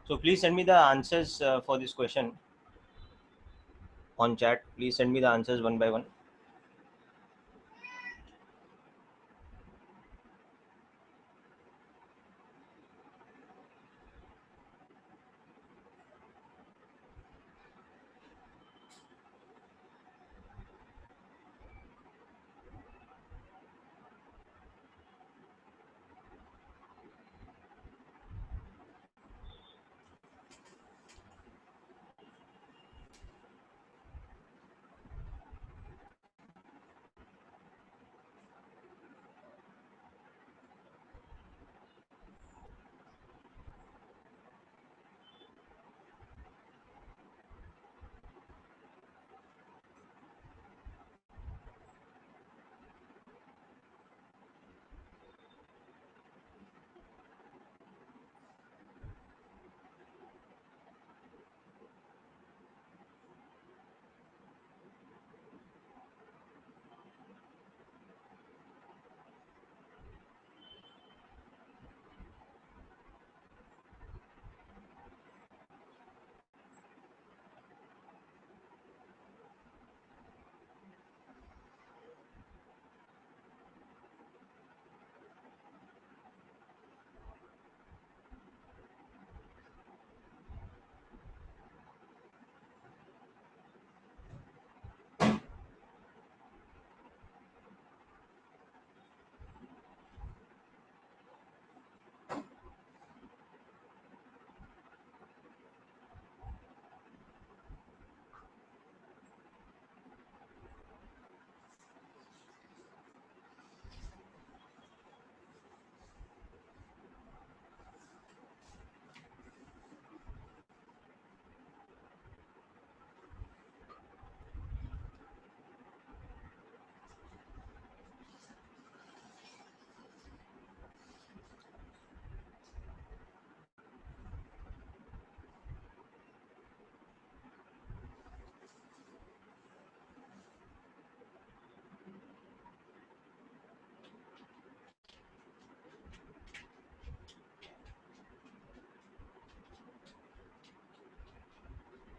So please send me the answers for this question on chat. Please send me the answers one by one.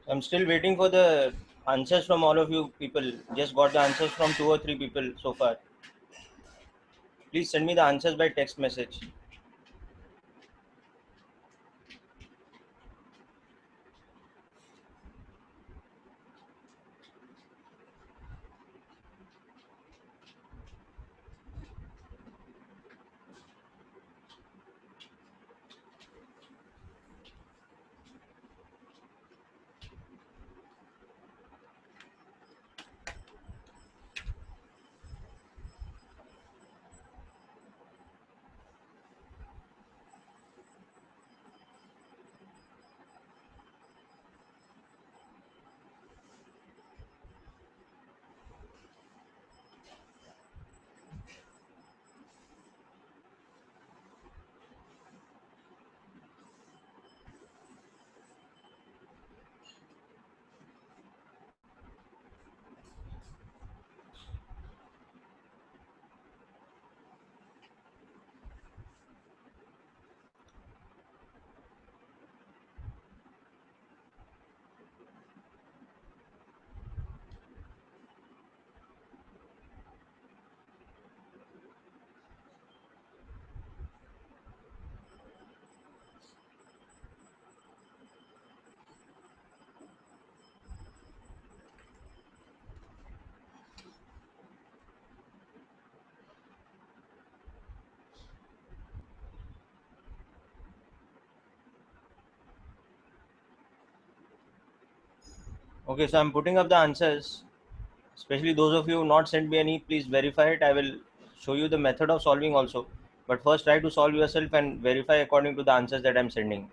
I'm still waiting for the answers from all of you people. Just got the answers from two or three people so far. Please send me the answers by text message. Okay, so I'm putting up the answers. Especially those of you who not sent me any, please verify it. I will show you the method of solving also. But first try to solve yourself and verify according to the answers that I'm sending.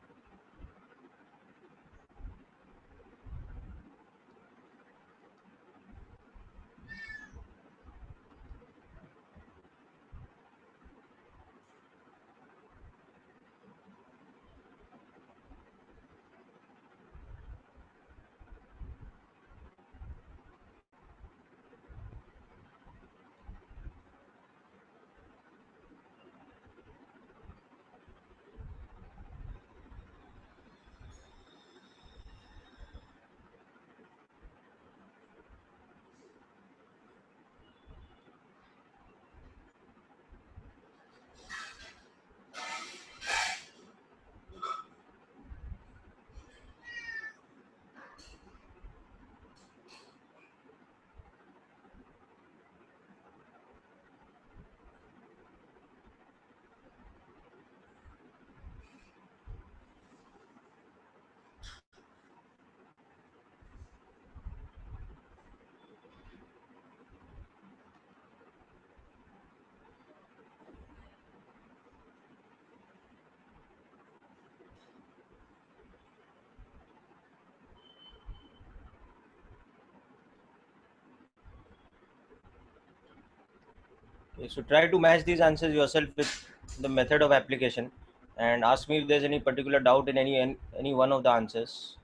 Okay, so try to match these answers yourself with the method of application, and ask me if there's any particular doubt in any one of the answers.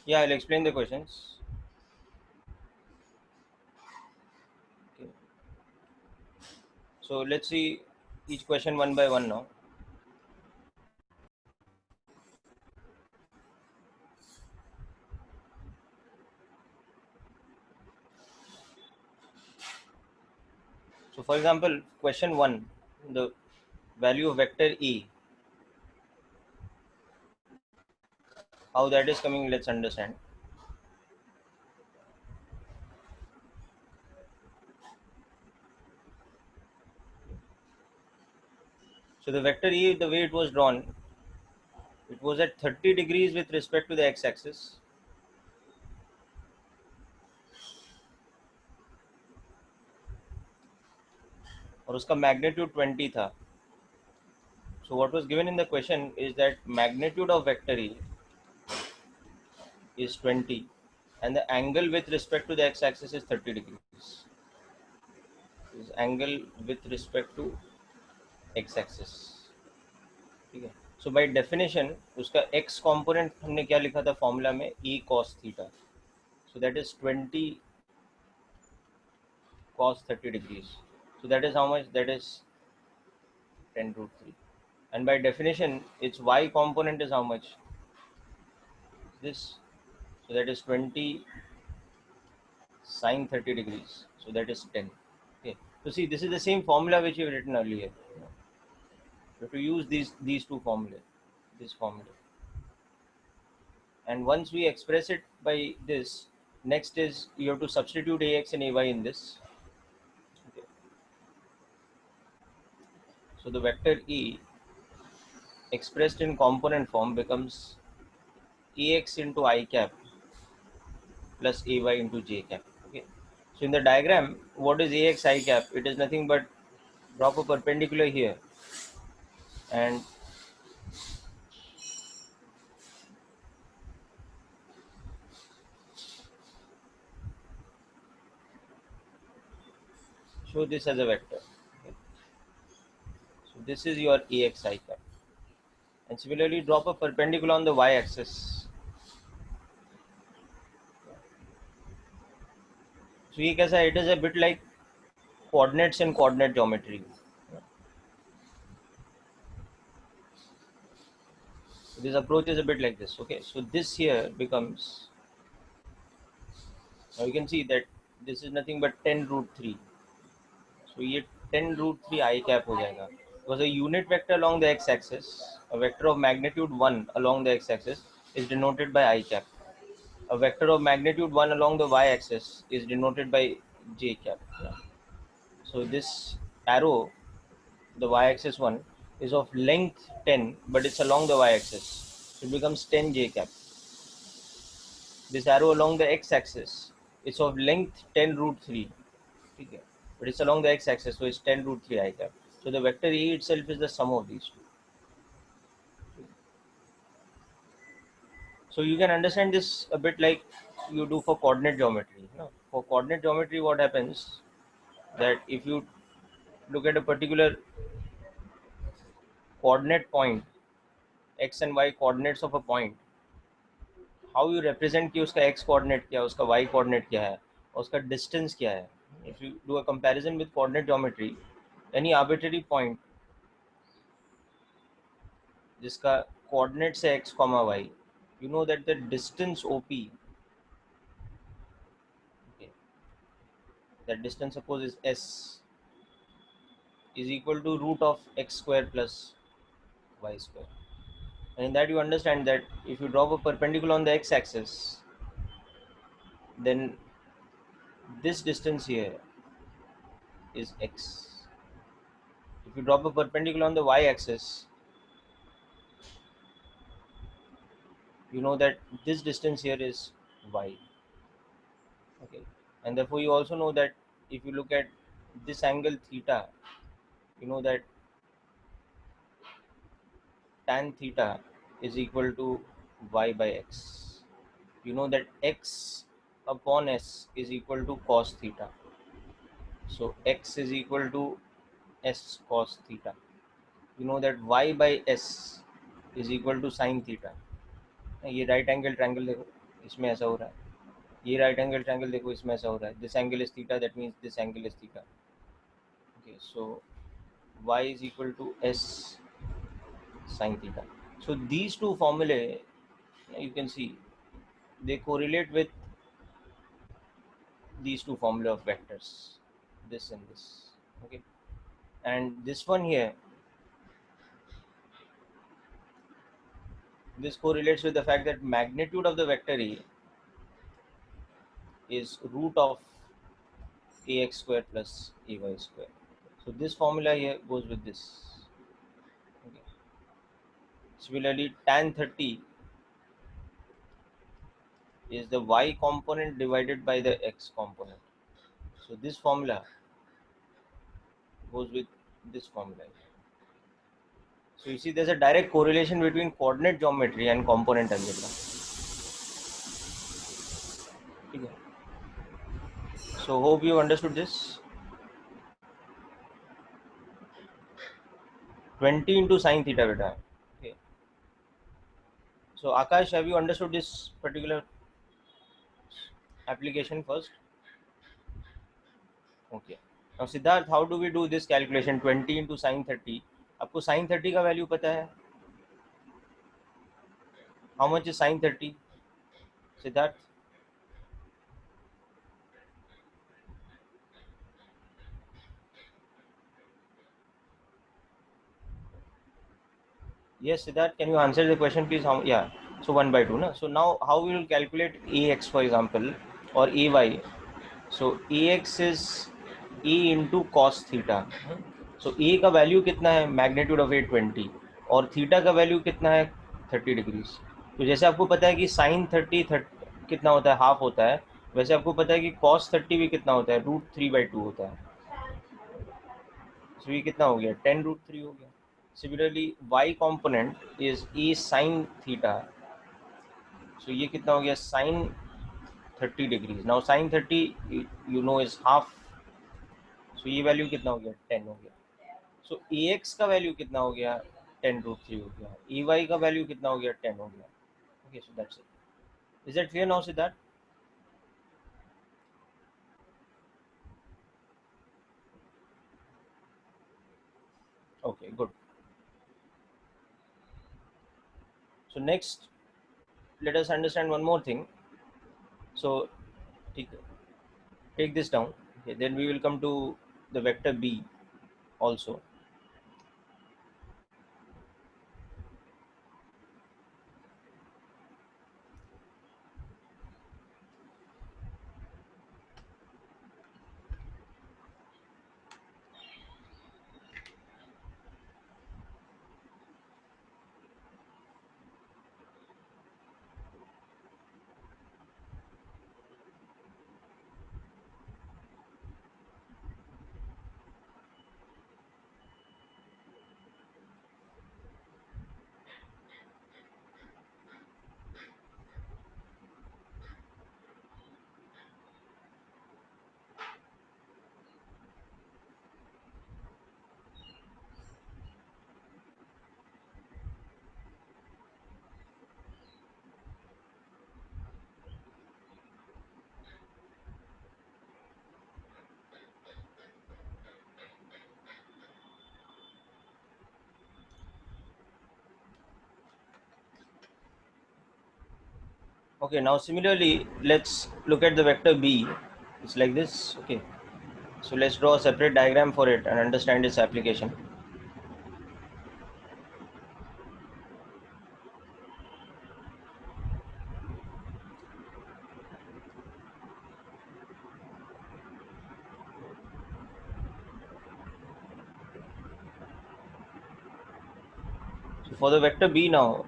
Yeah, I'll explain the questions. Okay. So let's see each question one by one now. So for example, question 1, the value of vector E, how that is coming, let's understand. So the vector E, the way it was drawn, it was at 30 degrees with respect to the x-axis, और उसका magnitude 20 था. So what was given in the question is that magnitude of vector E is 20 and the angle with respect to the x-axis is 30 degrees. Is angle with respect to x-axis. ठीक है. So by definition उसका x component हमने क्या लिखा था formula में, e cos theta. So that is 20 cos 30 degrees. So that is how much? That is 10 root 3. and by definition its y component is how much? This. So that is 20 sine 30 degrees. So that is 10. Okay. So see, this is the same formula which you've written earlier. You have to use these two formulae, this formula. And once we express it by this, next is you have to substitute ax and ay in this. Okay. So the vector E expressed in component form becomes ax into I cap plus ay into j cap. Okay. So in the diagram, what is ax I cap? It is nothing but drop a perpendicular here and show this as a vector. Okay. So this is your ax I cap. And similarly, drop a perpendicular on the y-axis. So ये कैसा है? It is a bit like coordinates in coordinate geometry. So this approach is a bit like this. Okay, so this here becomes, now you can see that this is nothing but 10 root 3. So ये 10 root 3 I cap हो जाएगा. Because a unit vector along the x-axis, a vector of magnitude 1 along the x-axis is denoted by I cap. A vector of magnitude 1 along the y-axis is denoted by j cap. So this arrow, the y-axis one, is of length 10, but it's along the y-axis. So it becomes 10 j cap. This arrow along the x-axis is of length 10 root 3. Okay. But it's along the x-axis, so it's 10 root 3 I cap. So the vector E itself is the sum of these two. So you can understand this a bit like you do for coordinate geometry. For coordinate geometry, what happens that if you look at a particular coordinate point, x and y coordinates of a point, how you represent कि उसका x coordinate क्या है, उसका y coordinate क्या है, और उसका distance क्या है. If you do a comparison with coordinate geometry, any arbitrary point जिसका coordinates है x, y, you know that the distance OP, okay, that distance suppose is s, is equal to root of x square plus y square. And in that you understand that if you drop a perpendicular on the x-axis, then this distance here is x. If you drop a perpendicular on the y-axis, you know that this distance here is y. Okay, and therefore you also know that if you look at this angle theta, you know that tan theta is equal to y by x. You know that x upon s is equal to cos theta. So x is equal to s cos theta. You know that y by s is equal to sin theta. ये right angle triangle देखो, इसमें ऐसा हो रहा है. ये right angle triangle देखो, इसमें ऐसा हो रहा है. This angle is theta, that means this angle is theta. Okay, so y is equal to s sin theta. So these two formulae, you can see, they correlate with these two formulae of vectors, this and this. Okay, and this one here, this correlates with the fact that magnitude of the vector E is root of ax square plus ay square. So this formula here goes with this. Okay. Similarly, tan 30 is the y component divided by the x component. So this formula goes with this formula. So you see there's a direct correlation between coordinate geometry and component algebra. Okay. So hope you understood this. 20 into sine theta beta. Okay. So Akash, have you understood this particular application first? Okay. Now Siddharth, how do we do this calculation 20 into sine 30? आपको sin 30 का value पता है? How much is sin 30, Siddharth? Yes, Siddharth, can you answer the question, please? How, yeah, so 1 by 2. Na? So now how we will calculate AX, for example, or AY? So AX is A into cos theta. So A का value कितना है? Magnitude of 820, और theta का value कितना है? 30 degrees. तो जैसे आपको पता है कि साइन 30 कितना होता है? हाफ होता है. वैसे आपको पता है कि कॉस 30 भी कितना होता है? √3/2 होता है. तो ये कितना हो गया? 10√3 हो गया. Similarly, y component is a sin theta. So ये कितना हो गया? Sin 30 degrees. Now sin 30 you know is half. So ये वैल्यू कितना हो गया? 10 हो गया. So ax का वैल्यू कितना हो गया? 10√3 हो गया. ay का वैल्यू कितना हो गया? 10 हो गया. Okay, so that's it. Is that clear now, Siddharth? Okay, good. So next, let us understand one more thing. So take this down. Okay, then we will come to the vector b also. Okay, now similarly, let's look at the vector b. It's like this. Okay, so let's draw a separate diagram for it and understand its application. So for the vector b now,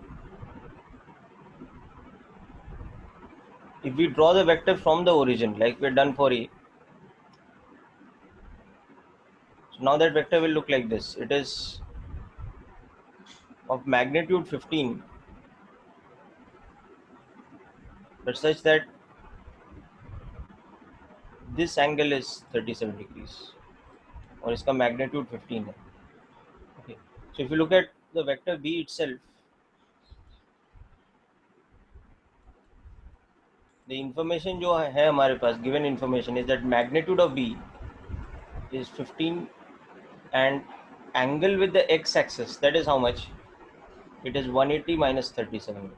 if we draw the vector from the origin like we're done for a, so now that vector will look like this. It is of magnitude 15, but such that this angle is 37 degrees, और इसका magnitude 15 है. Okay, so if you look at the vector b itself, the information जो है हमारे पास, given information is that magnitude of b is 15, and angle with the x-axis, that is how much? It is 180 minus 37.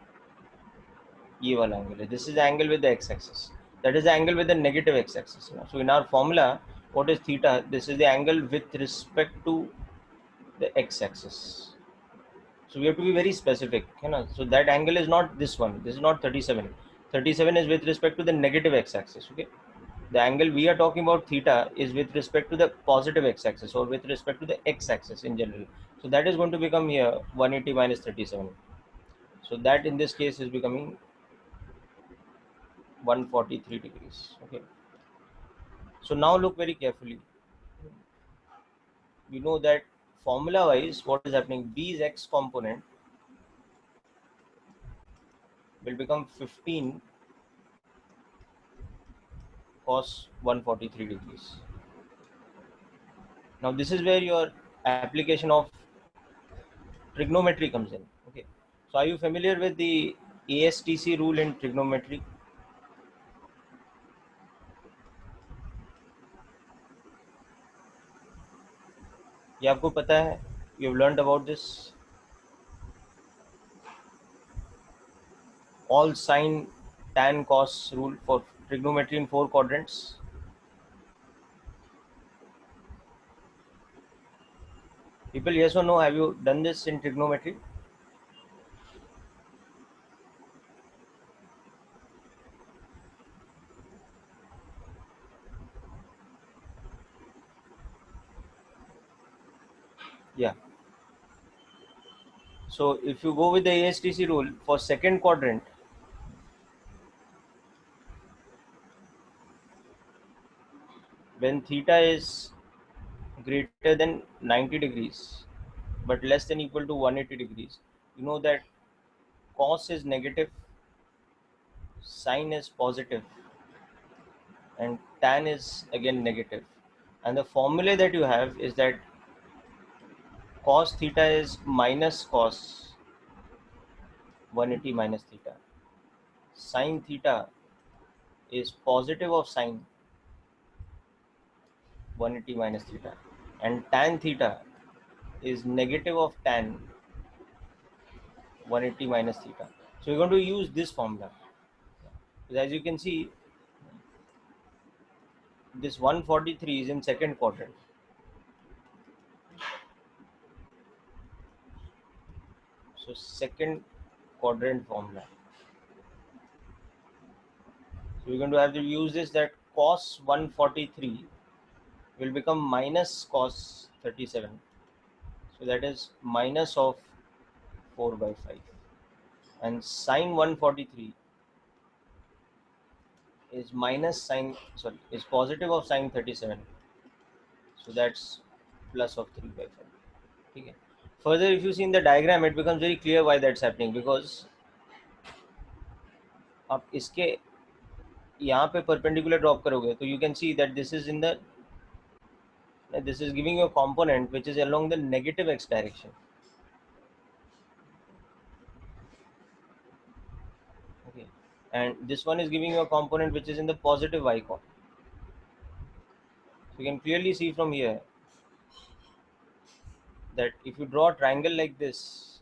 ये वाला angle है. This is the angle with the x-axis. That is the angle with the negative x-axis. So in our formula, what is theta? This is the angle with respect to the x-axis. So we have to be very specific. So that angle is not this one. This is not 37. 37 is with respect to the negative x-axis. Okay. The angle we are talking about, theta, is with respect to the positive x-axis, or with respect to the x-axis in general. So that is going to become here 180 minus 37. So that in this case is becoming 143 degrees. Okay. So now look very carefully. We know that formula wise what is happening, b's x component will become 15 cos 143 degrees. Now this is where your application of trigonometry comes in. Okay, so are you familiar with the ASTC rule in trigonometry? ये आपको पता है? You've learned about this. All sine, tan, cos rule for trigonometry in 4 quadrants. People, yes or no? Have you done this in trigonometry? Yeah. So if you go with the ASTC rule for second quadrant, when theta is greater than 90 degrees but less than equal to 180 degrees, you know that cos is negative, sine is positive, and tan is again negative. And the formula that you have is that cos theta is minus cos 180 minus theta. Sine theta is positive of sine 180 minus theta. And tan theta is negative of tan 180 minus theta. So we're going to use this formula. As you can see, this 143 is in second quadrant. So second quadrant formula. So we're going to have to use this, that cos 143 will become minus cos 37. So that is minus of 4 by 5. And sine 143 is is positive of sine 37. So that's plus of 3 by 5. Okay. Further, if you see in the diagram, it becomes very clear why that's happening, because आप इसके यहाँ पे perpendicular drop करोगे तो you can see that this is giving you a component which is along the negative x direction. Okay, and this one is giving you a component which is in the positive y coordinate. So you can clearly see from here that if you draw a triangle like this,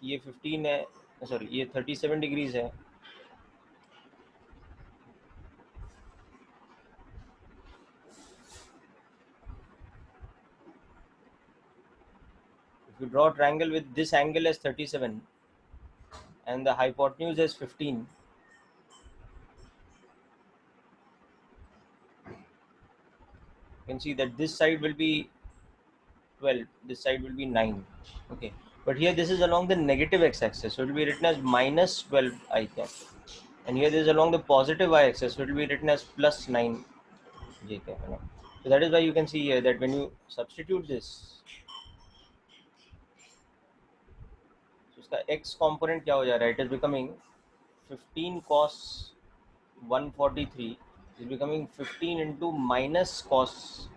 ये 15 है, sorry, ये 37 degrees है. If you draw a triangle with this angle as 37 and the hypotenuse as 15, you can see that this side will be 12, this side will be 9. Okay, but here this is along the negative x-axis, so it will be written as minus 12 I cap, and here this is along the positive y-axis, so it will be written as plus 9 j cap. So that is why you can see here that when you substitute this, so इसका x component क्या हो जा रहा है? It is becoming 15 cos 143 is becoming 15 into minus cos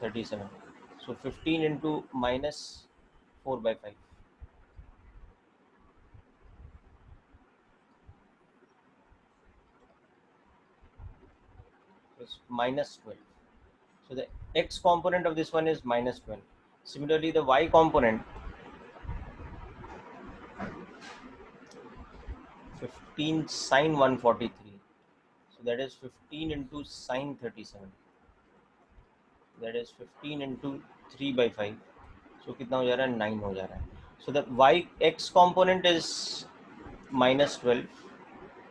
37. So 15 into minus 4 by 5. It's minus 12. So the x component of this one is minus 12. Similarly, the y component 15 sine 143. So that is 15 into sine 37. That is 15 into 3 by 5. So कितना हो जा रहा है? 9 हो जा रहा है. So the y x component is minus 12.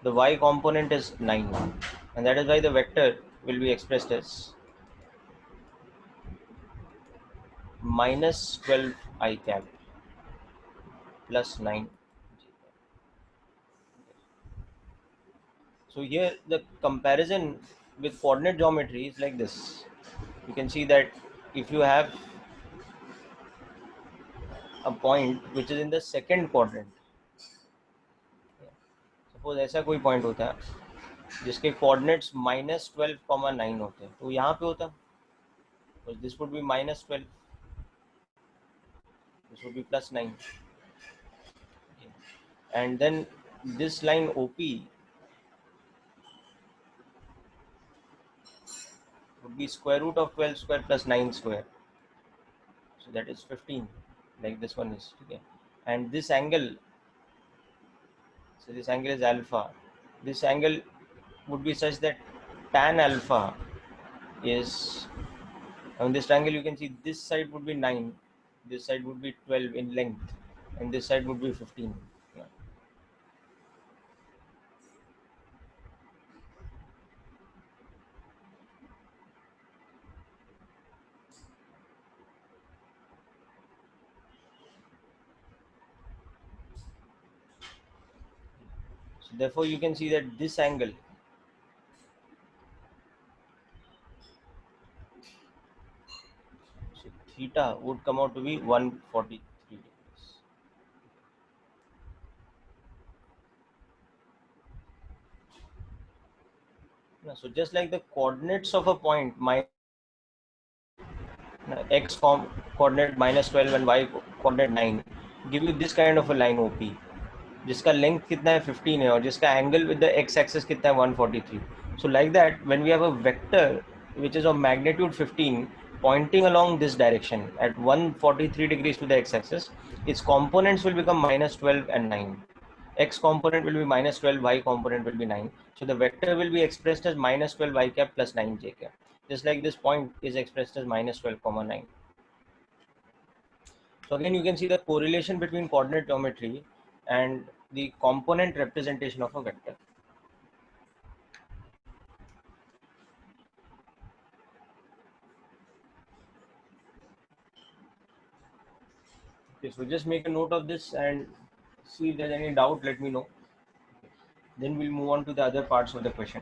The y component is 9. And that is why the vector will be expressed as minus 12 I cap plus 9. So here the comparison with coordinate geometry is like this. You can see that if you have a point which is in the second quadrant, suppose ऐसा कोई point होता है जिसके coordinates minus 12,9 होते हैं, तो यहाँ पे होता, so this would be minus 12, this would be plus 9. Okay. And then this line OP would be square root of 12 square plus 9 square. that is 15, like this one is. Okay, and this angle, so this angle is alpha. This angle would be such that tan alpha is, on this triangle you can see this side would be 9, this side would be 12 in length, and this side would be 15. Yeah. So therefore you can see that this angle, so theta would come out to be 143 degrees. Yeah, so just like the coordinates of a point, my coordinate minus 12 and y coordinate 9 give you this kind of a line OP, जिसका length कितना है 15 है और जिसका angle with the x axis कितना है 143. So like that, when we have a vector which is of magnitude 15 pointing along this direction at 143 degrees to the x axis, its components will become minus 12 and 9. X component will be minus 12, y component will be 9. So the vector will be expressed as minus 12 y cap plus 9 j cap. Just like this point is expressed as minus 12 comma 9. So again, you can see the correlation between coordinate geometry and the component representation of a vector. Okay, so just make a note of this and see if there's any doubt, let me know. Then we'll move on to the other parts of the question.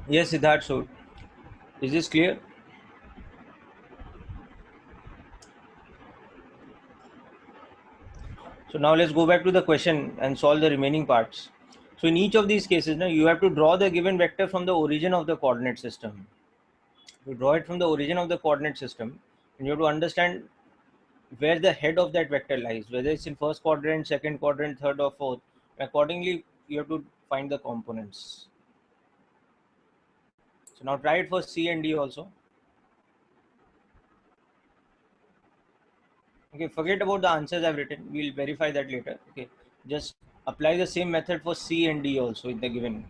Yes, Siddharth, so is this clear? So now let's go back to the question and solve the remaining parts. So in each of these cases, now you have to draw the given vector from the origin of the coordinate system. You draw it from the origin of the coordinate system, and you have to understand where the head of that vector lies, whether it's in first quadrant, second quadrant, third or fourth. Accordingly, you have to find the components. So now try it for C and D also. Okay, forget about the answers I've written. We'll verify that later. Okay, just apply the same method for C and D also in the given.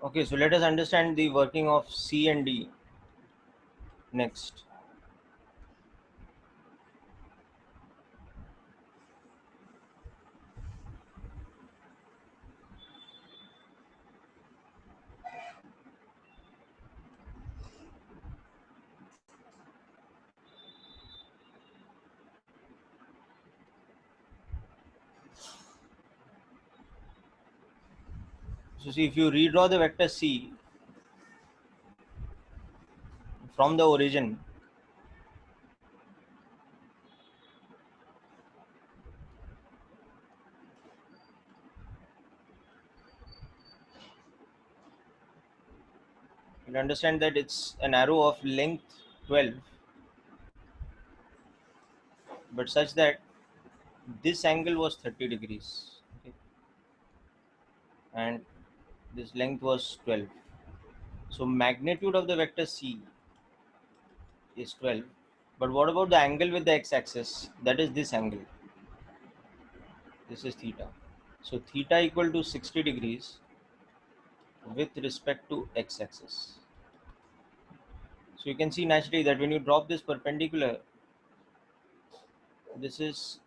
Okay, so let us understand the working of C and D next. So see, if you redraw the vector C from the origin, you'll understand that it's an arrow of length 12, but such that this angle was 30 degrees. Okay, and this length was 12. So magnitude of the vector C is 12. But what about the angle with the x-axis? That is this angle. This is theta. So theta equal to 60 degrees with respect to x-axis. So you can see naturally that when you drop this perpendicular, this is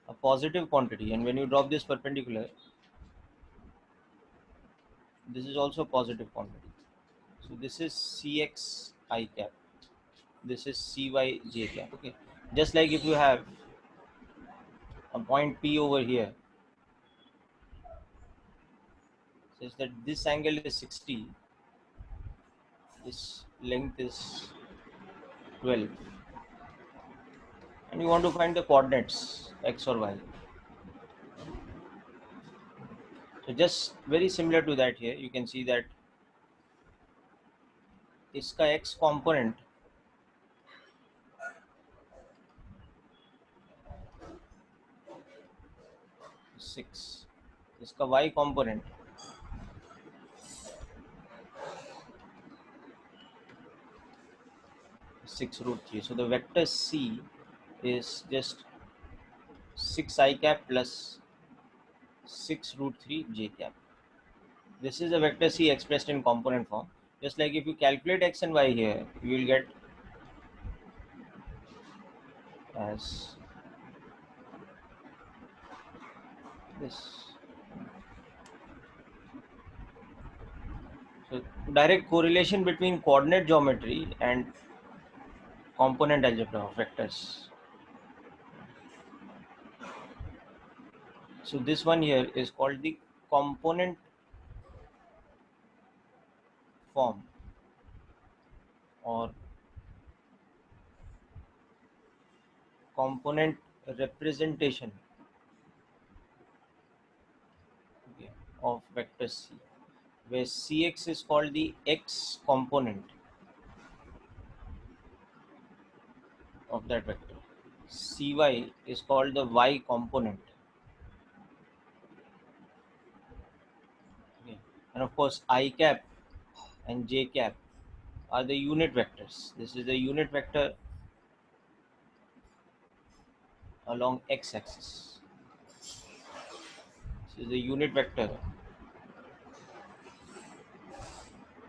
a positive quantity, and when you drop this perpendicular, This is also positive quantity. So this is Cx I cap. This is Cy j cap. Okay. Just like if you have a point P over here, says that this angle is 60, this length is 12, and you want to find the coordinates x or y. So just very similar to that here, you can see that इसका x component 6, इसका y component 6 root 3. So the vector c is just 6 I cap plus 6 root 3 j cap. This is a vector c expressed in component form. Just like if you calculate x and y here, you will get as this. So direct correlation between coordinate geometry and component algebra of vectors. So this one here is called the component form or component representation, okay, of vector c, where cx is called the x component of that vector, cy is called the y component, okay. And of course I cap and j cap are the unit vectors. This is the unit vector along x axis. This is the unit vector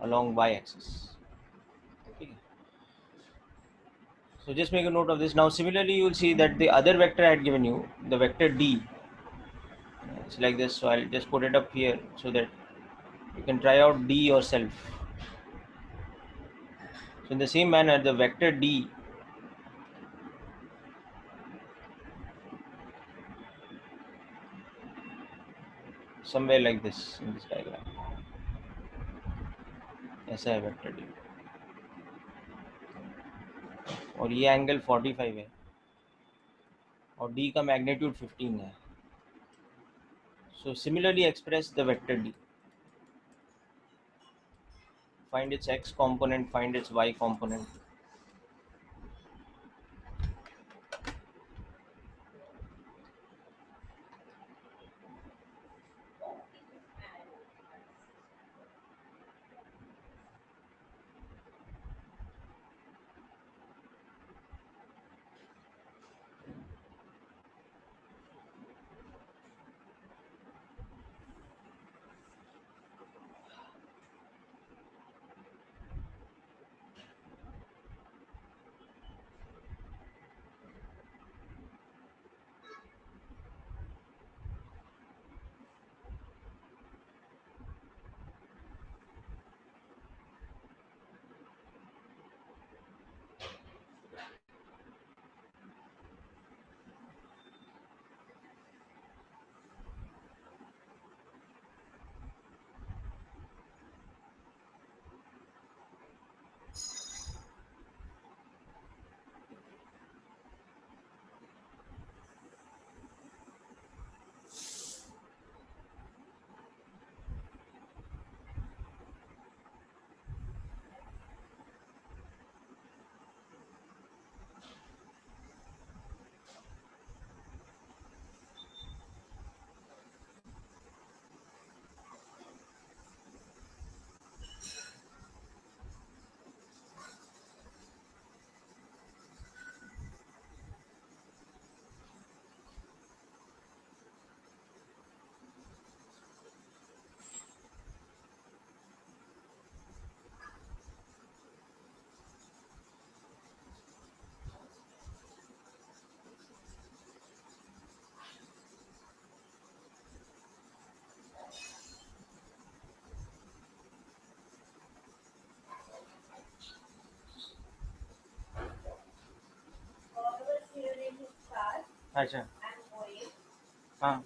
along y axis. Okay. So just make a note of this. Now similarly you will see that the other vector I had given you, the vector d, it's like this. So I'll just put it up here so that you can try out d yourself. So in the same manner, the vector d somewhere like this in this diagram. ऐसा है vector D और ये angle 45 है और d का magnitude 15 है. So similarly express the vector d. Find its x component, find its y component. अच्छा. हाँ.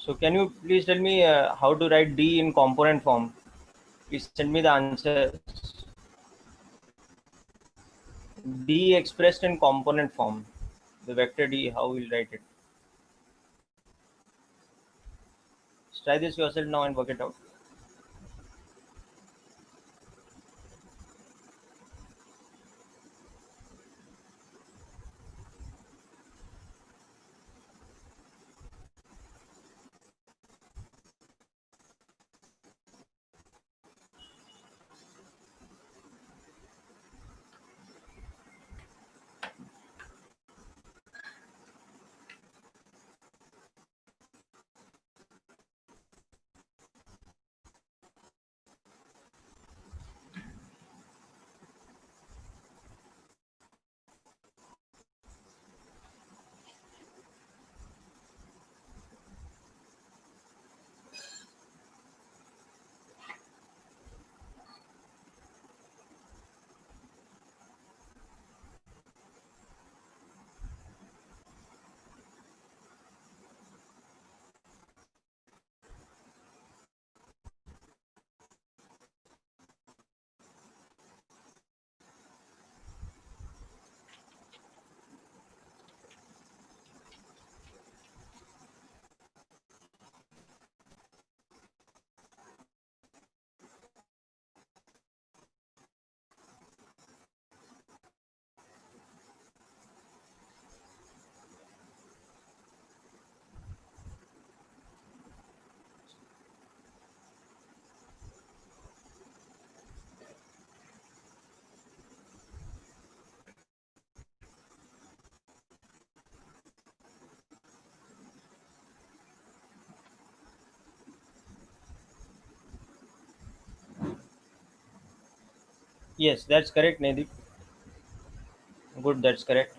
So can you please tell me how to write D in component form? Please send me the answer. D expressed in component form. The vector D, how we'll write it. Try this yourself now and work it out. Yes, that's correct, Nidhi. Good, that's correct.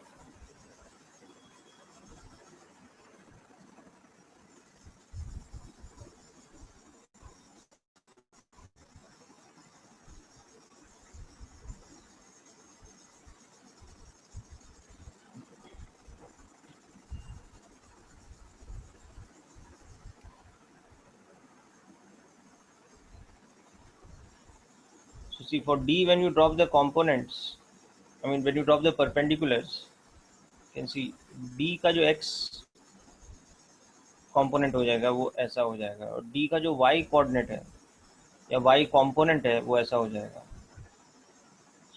see for D, when you drop the components, I mean when you drop the perpendiculars, you can see D का जो x component हो जाएगा वो ऐसा हो जाएगा, और D का जो y कोऑर्डिनेट है या y कंपोनेंट है वो ऐसा हो जाएगा.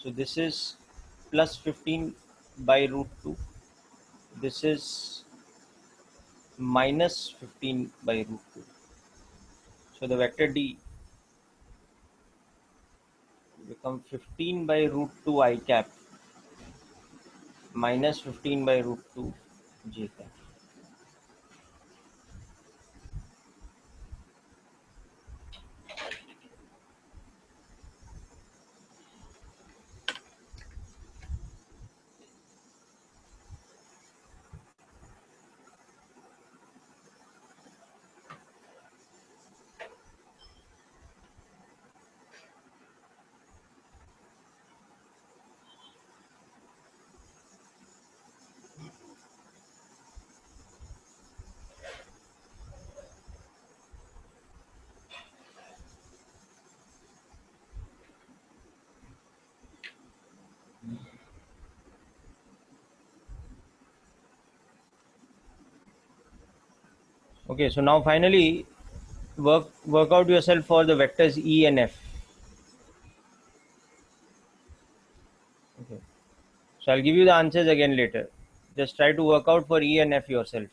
So this is plus 15 by root 2. This is minus 15 by root 2. So the vector D become 15 by root 2 I cap minus 15 by root 2 j cap. Okay, so now finally work out yourself for the vectors E and F. Okay, so I'll give you the answers again later. Just try to work out for E and F yourself.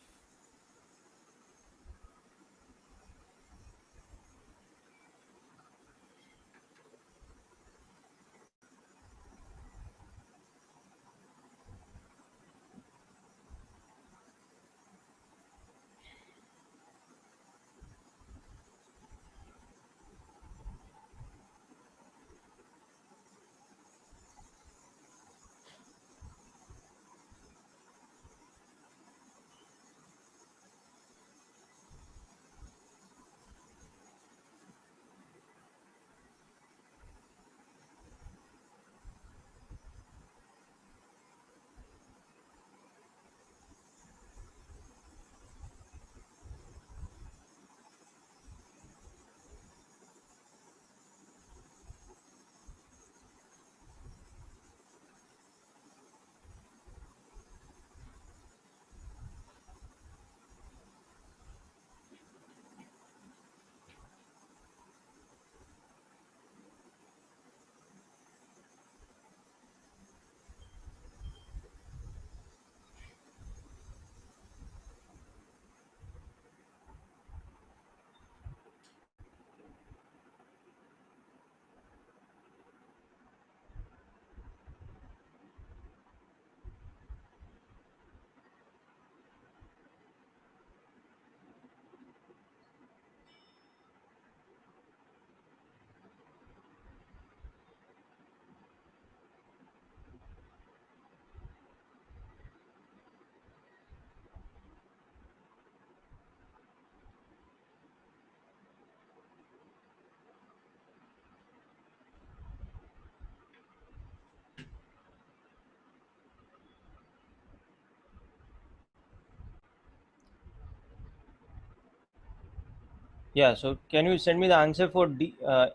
Yeah, so can you send me the answer for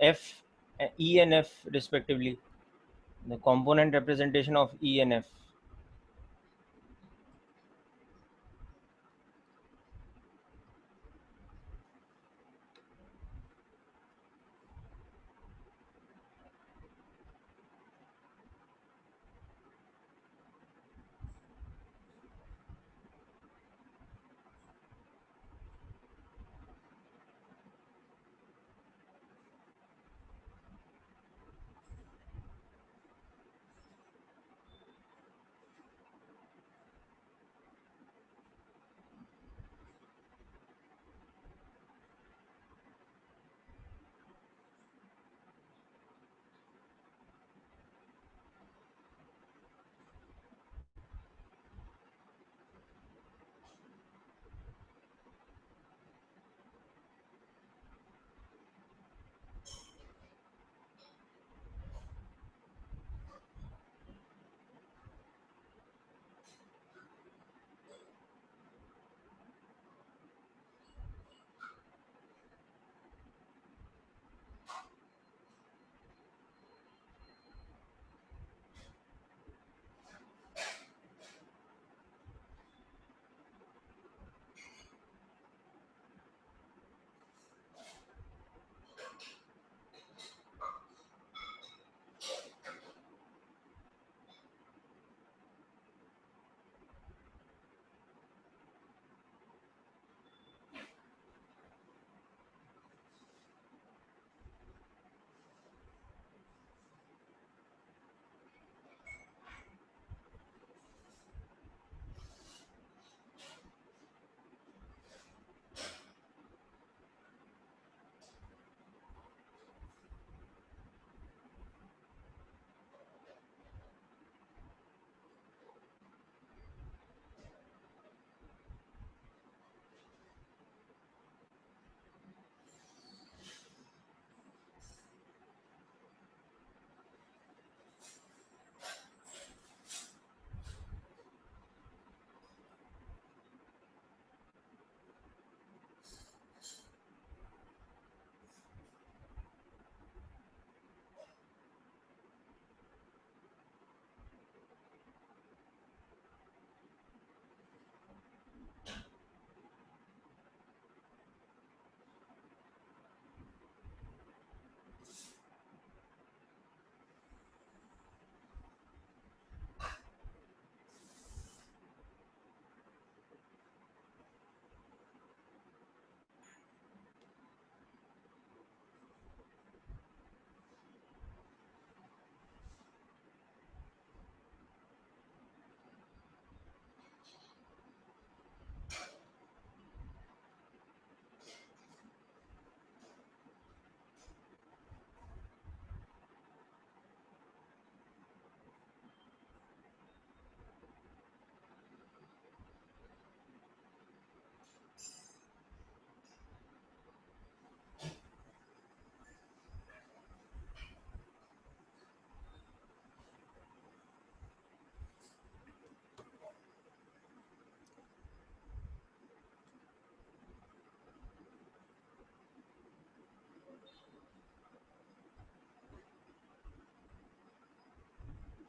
F, E and F respectively? The component representation of E and F.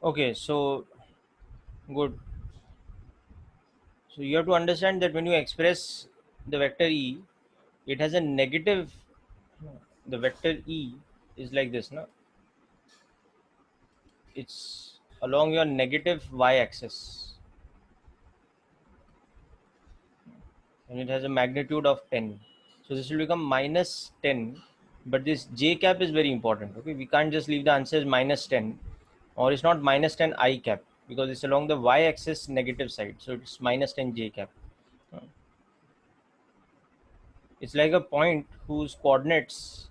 Okay, so good. So you have to understand that when you express the vector E, it has a negative. The vector E is like this, no? It's along your negative y-axis, and it has a magnitude of 10. So this will become minus 10, but this j cap is very important. Okay, we can't just leave the answer as minus 10, or it's not minus 10 I cap, because it's along the y-axis negative side. So it's minus 10 j cap. It's like a point whose coordinates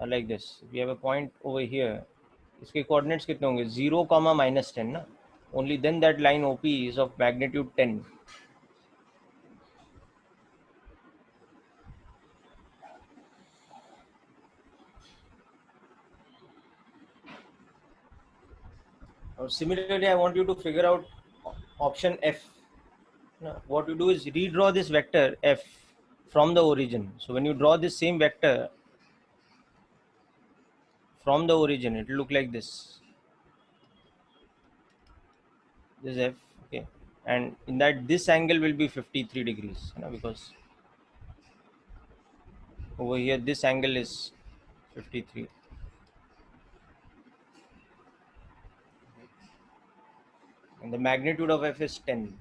are like this. If we have a point over here, इसके coordinates कितने होंगे 0 comma minus 10 ना. Only then that line OP is of magnitude 10. Similarly, I want you to figure out option F. Now, what you do is redraw this vector F from the origin. So when you draw this same vector from the origin, it will look like this. This F, okay, and in that this angle will be 53 degrees, because over here this angle is 53, and the magnitude of F is 10.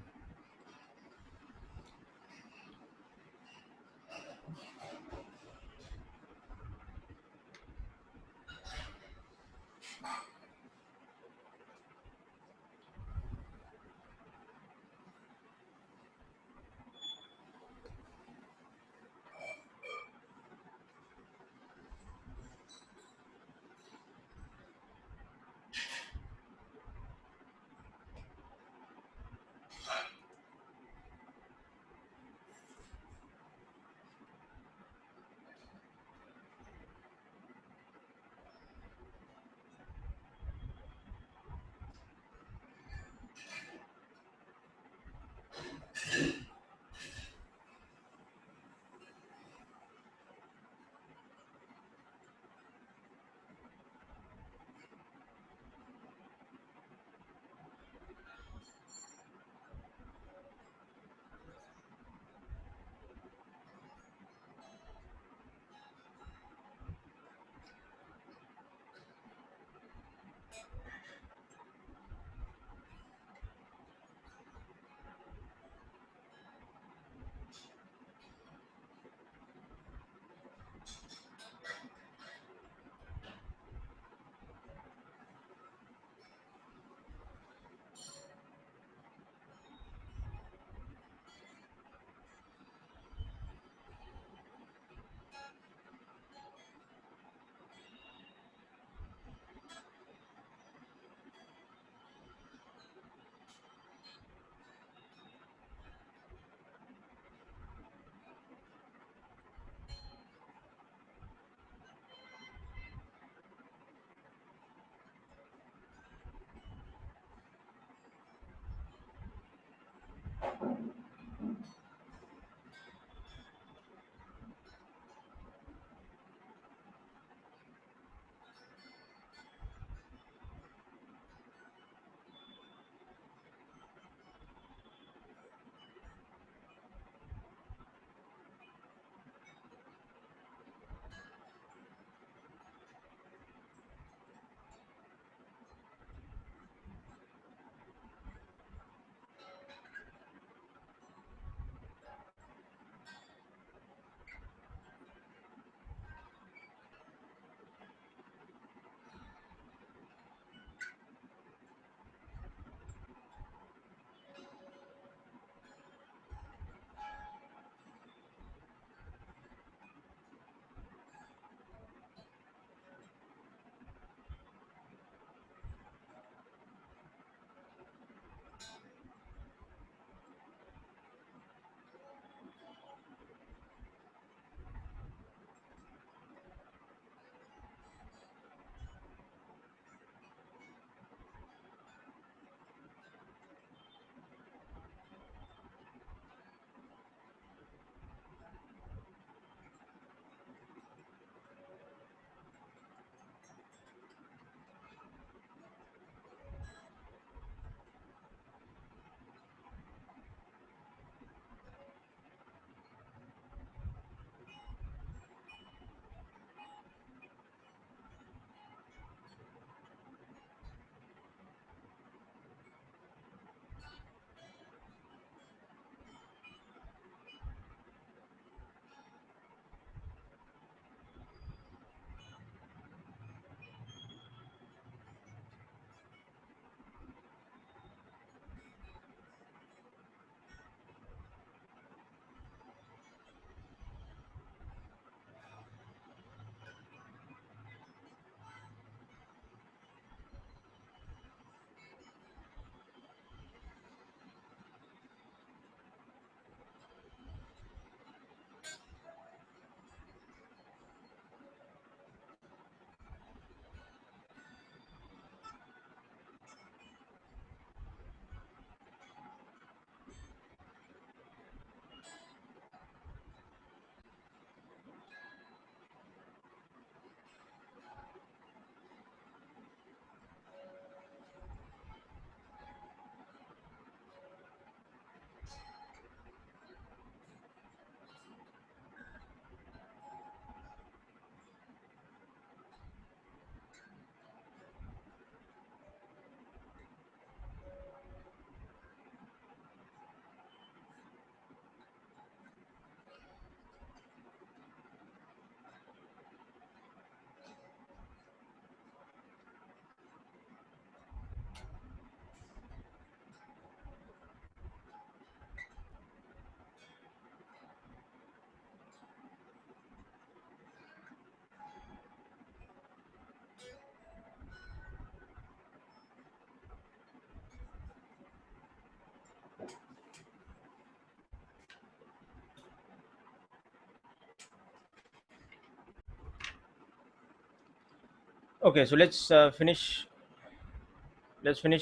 Okay, so let's finish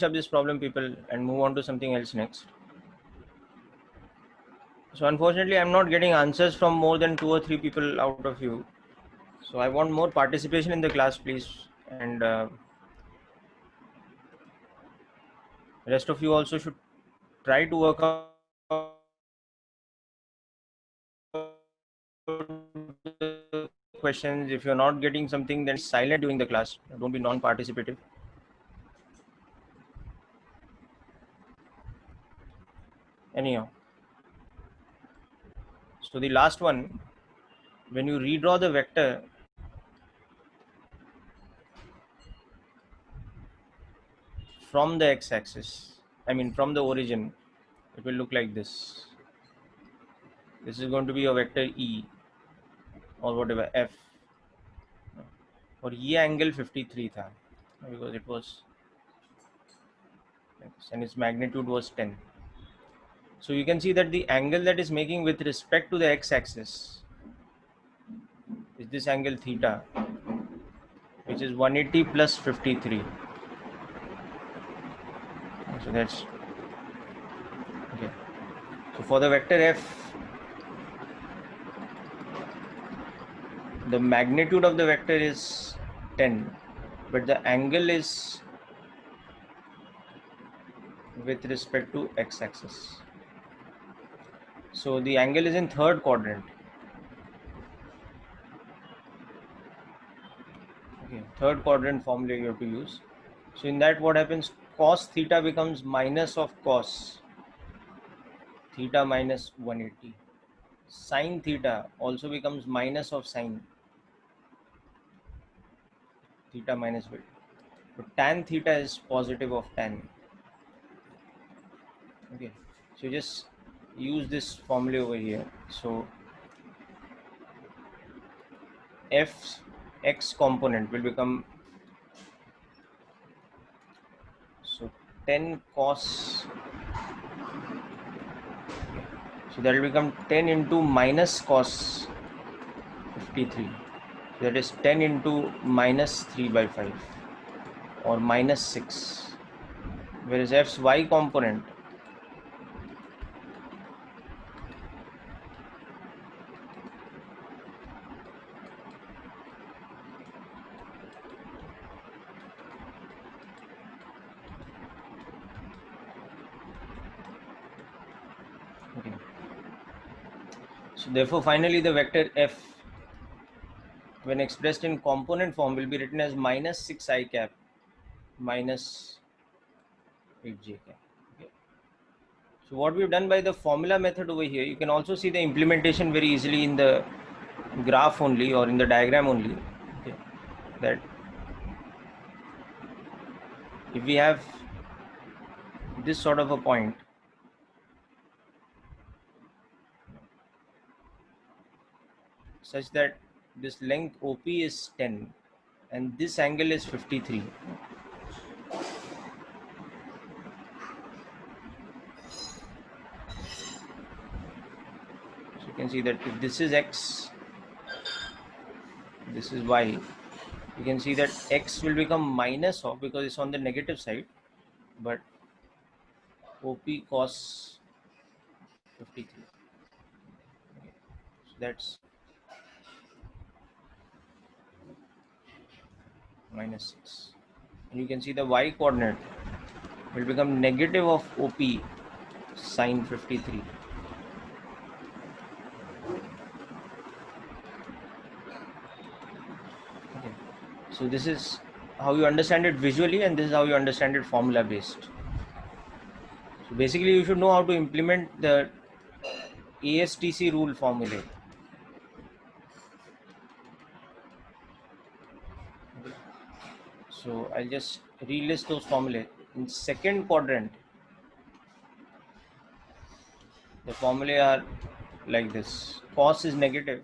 up this problem, people, and move on to something else next. So unfortunately, I'm not getting answers from more than 2 or 3 people out of you. So I want more participation in the class, please, and rest of you also should try to work out the questions. If you're not getting something, then silent during the class. Don't be non-participative. Anyhow, so the last one, when you redraw the vector from the x-axis, I mean from the origin, it will look like this. This is going to be a vector E or whatever F, और ये angle 53 था because it was and its magnitude was 10. So you can see that the angle that is making with respect to the x-axis is this angle theta, which is 180 plus 53. So that's okay. So for the vector F, the magnitude of the vector is 10, but the angle is with respect to x-axis. So the angle is in third quadrant. Okay, third quadrant formula you have to use. So in that, what happens? Cos theta becomes minus of cos theta minus 180. Sin theta also becomes minus of sin theta minus 180. So tan theta is positive of tan. Okay, so just use this formula over here. So f x component will become, so 10 cos, so that will become 10 into minus cos 53. That is 10 into minus 3 by 5 or minus 6. Whereas f's y component, okay. So therefore finally the vector f, when expressed in component form, will be written as minus 6 I cap minus 8 j cap. Okay. So what we've done by the formula method over here, you can also see the implementation very easily in the graph only or in the diagram only. Okay. That if we have this sort of a point, such that this length OP is 10 and this angle is 53. So you can see that if this is x, this is y, you can see that x will become minus of, because it's on the negative side, but OP cos 53. Okay. So that's minus 6. And you can see the y coordinate will become negative of OP sine 53. Okay. So this is how you understand it visually, and this is how you understand it formula based. So basically you should know how to implement the ASTC rule formulae. Okay. So I'll just relist those formulae. In second quadrant, the formulae are like this. Cos is negative,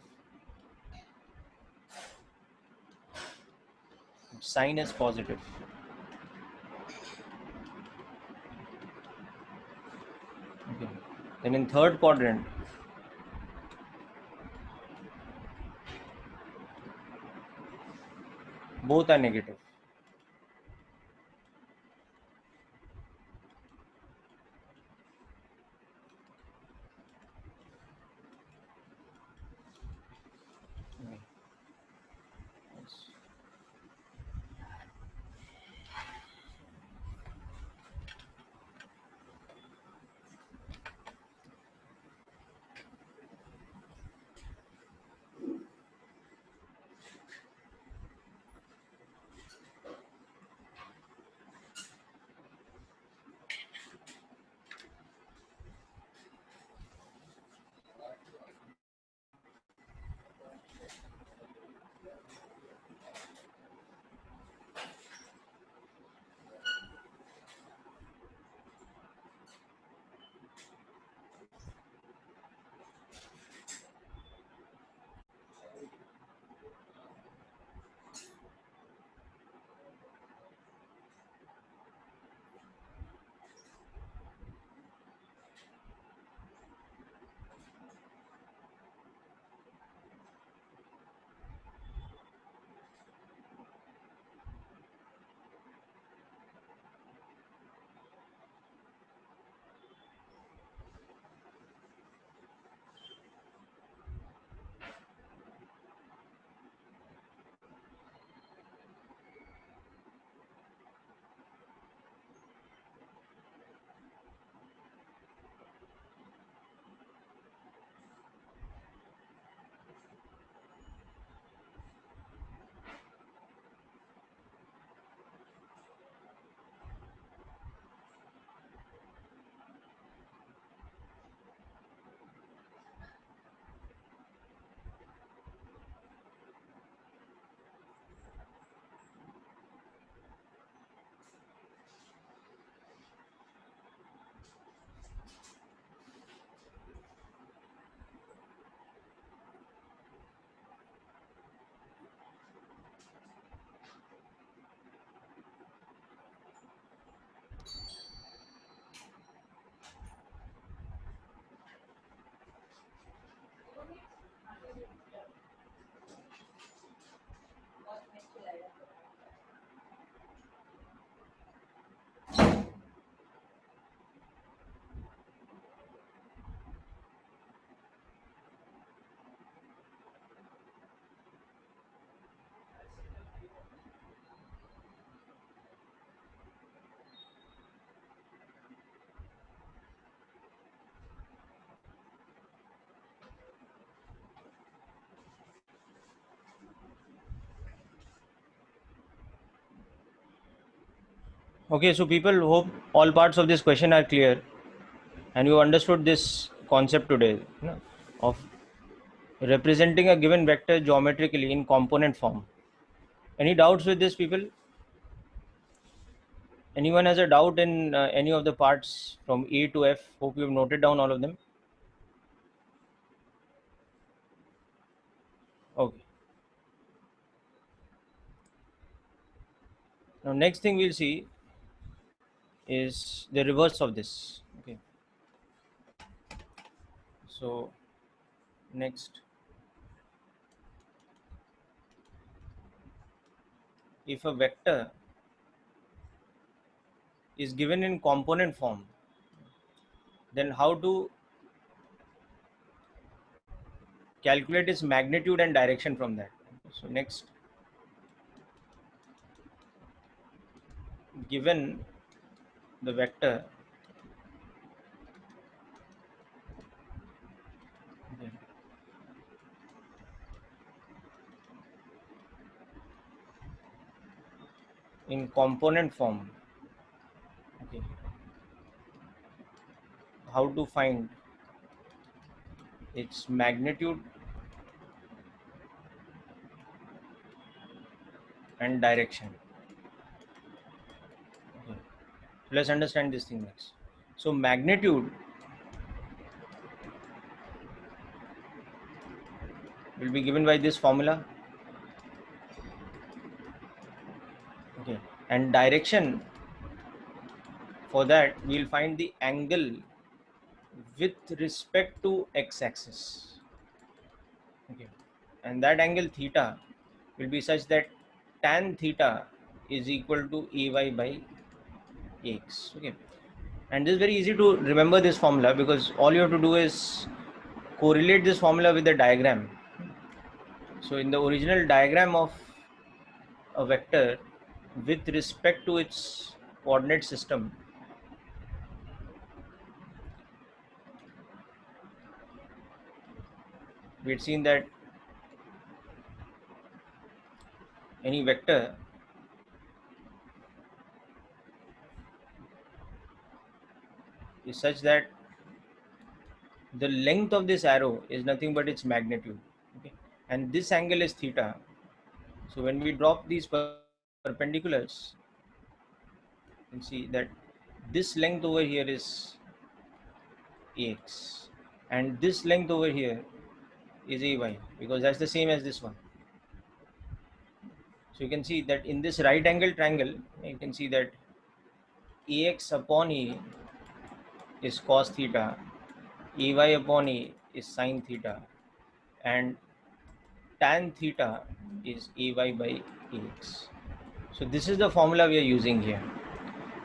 sine is positive. Okay. Then in third quadrant, Both are negative. Okay. Yes. Okay, so people, hope all parts of this question are clear and you understood this concept today, of representing a given vector geometrically in component form. Any doubts with this, people? Anyone has a doubt in any of the parts from A to F? Hope you've noted down all of them. Okay. Now, next thing we'll see is the reverse of this. Okay. So, next, if a vector is given in component form, then how to calculate its magnitude and direction from that. So, next, given the vector, okay, in component form, okay, how to find its magnitude and direction. Okay. So let's understand this thing next. So magnitude will be given by this formula. Okay. And direction, for that we'll find the angle with respect to x-axis. Okay. And that angle theta will be such that tan theta is equal to ay by ax. Okay, and this is very easy to remember this formula, because all you have to do is correlate this formula with the diagram. So in the original diagram of a vector with respect to its coordinate system, we had seen that any vector is such that the length of this arrow is nothing but its magnitude. Okay, and this angle is theta. So when we drop these perpendiculars, you can see that this length over here is ax, and this length over here is ay, because that's the same as this one. So you can see that in this right angle triangle, you can see that ax upon a is cos theta, ay upon a is sin theta, and tan theta is ay by ax. So this is the formula we are using here.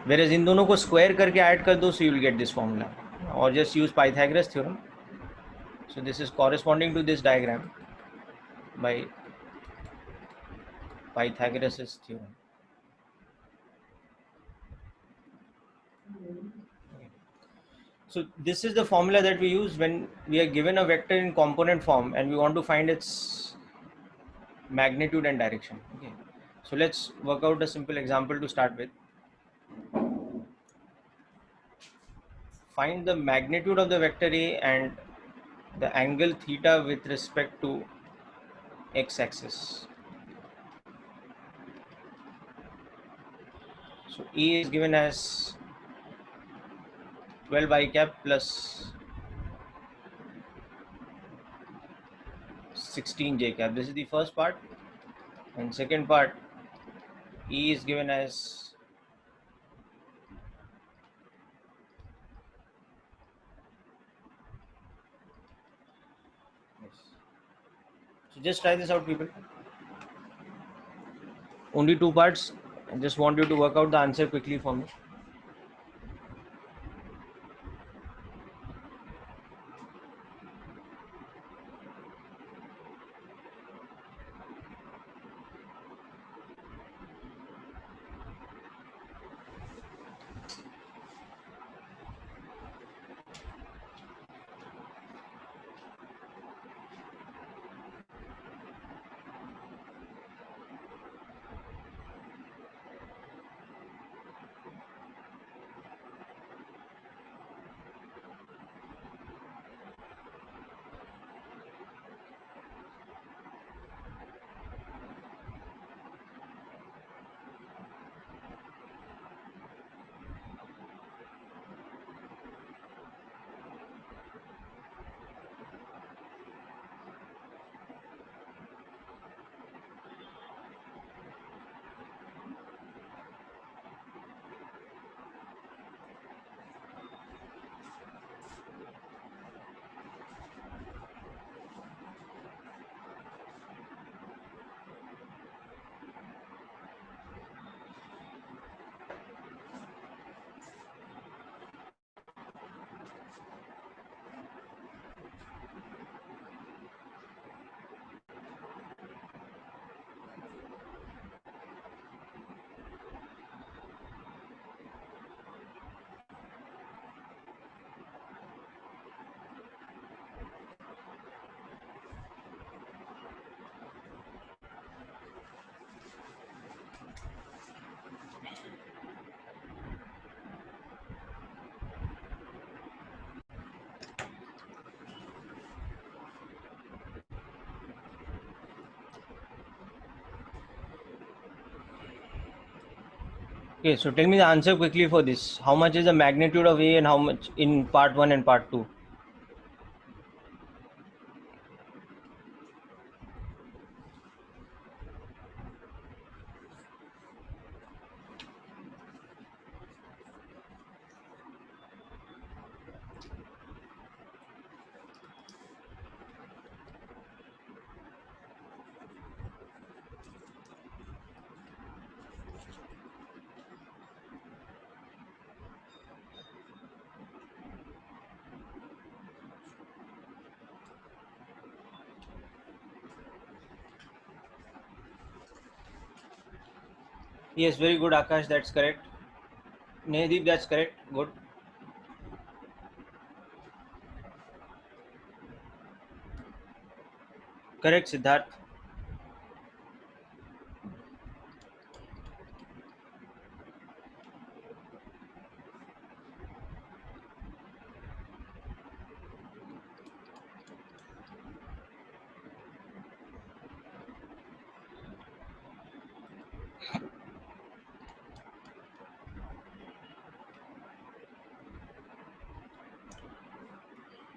Whereas इन दोनों को square करके add कर दो, so you will get this formula, or just use Pythagoras theorem. So this is corresponding to this diagram by Pythagoras' theorem. So this is the formula that we use when we are given a vector in component form and we want to find its magnitude and direction. Okay, so let's work out a simple example to start with. Find the magnitude of the vector A and the angle theta with respect to x-axis. So A is given as 12 I cap plus 16 j cap. This is the first part, and second part, E is given as yes. So just try this out, people. Only two parts. I just want you to work out the answer quickly for me. Okay, so tell me the answer quickly for this. How much is the magnitude of A and how much in part 1 and part 2? Yes, very good, Akash. That's correct. Nehadeep, that's correct. Good. Correct, Siddharth.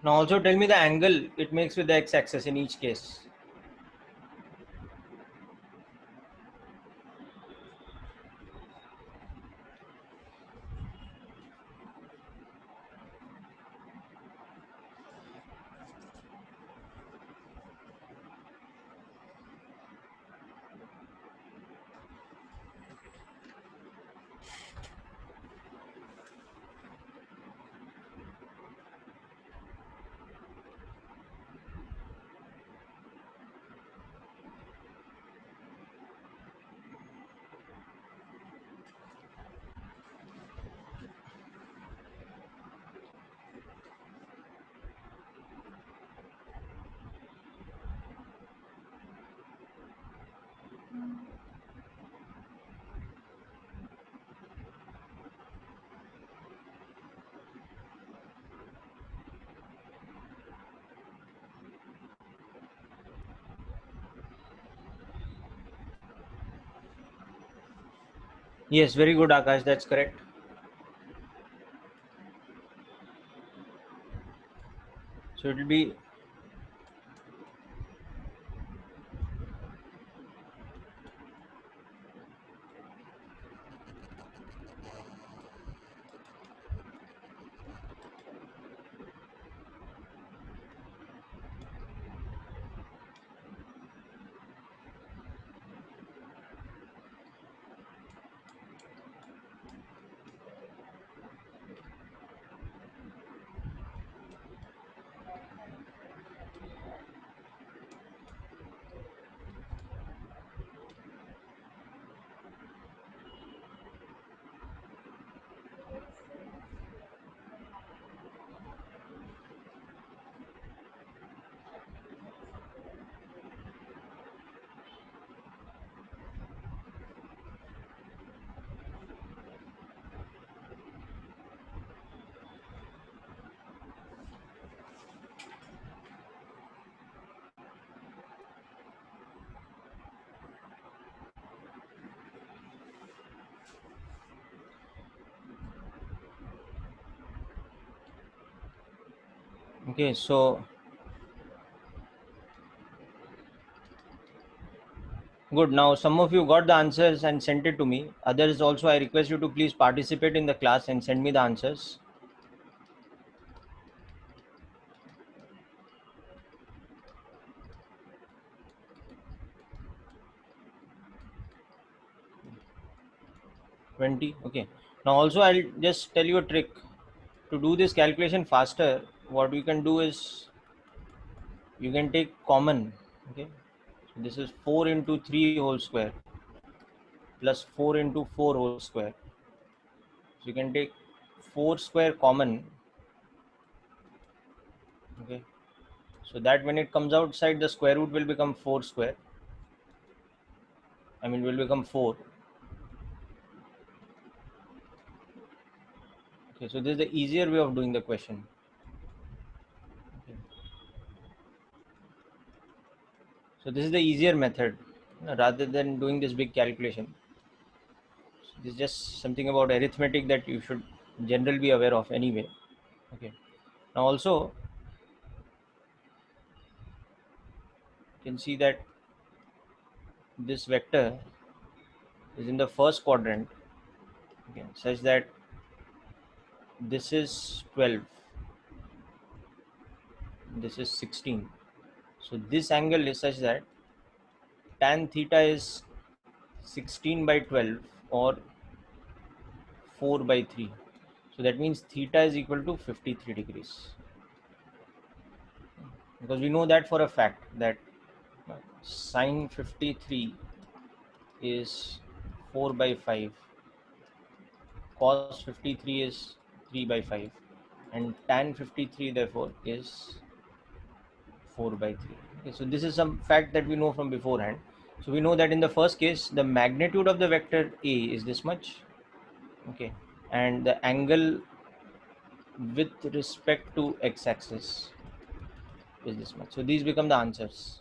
Now also tell me the angle it makes with the x-axis in each case. Yes, very good, Akash. That's correct. So it will be, okay. So good. Now some of you got the answers and sent it to me. Others also, I request you to please participate in the class and send me the answers. 20. Okay. Now also I'll just tell you a trick. To do this calculation faster, what you can do is you can take common. Okay. So this is 4 into 3 whole square plus 4 into 4 whole square. So you can take 4 square common. Okay. So that when it comes outside, the square root will become 4 square. I mean, will become 4. Okay. So this is the easier way of doing the question. Okay. So this is the easier method rather than doing this big calculation. So this is just something about arithmetic that you should generally be aware of anyway. Okay. Now also you can see that this vector is in the first quadrant, okay, such that this is 12, this is 16. So this angle is such that tan theta is 16 by 12 or 4 by 3. So that means theta is equal to 53 degrees, because we know that for a fact that sine 53 is 4 by 5. Cos 53 is 3 by 5. And tan 53 therefore is 4 by 3. Okay, so this is some fact that we know from beforehand. So we know that in the first case, the magnitude of the vector A is this much. Okay. And the angle with respect to x-axis is this much. So these become the answers.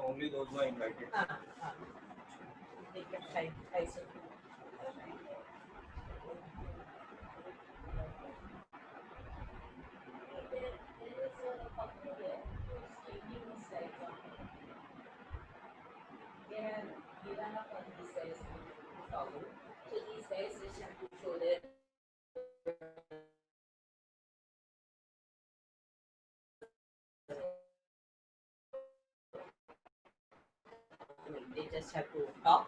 Only those who are invited. They just have to talk.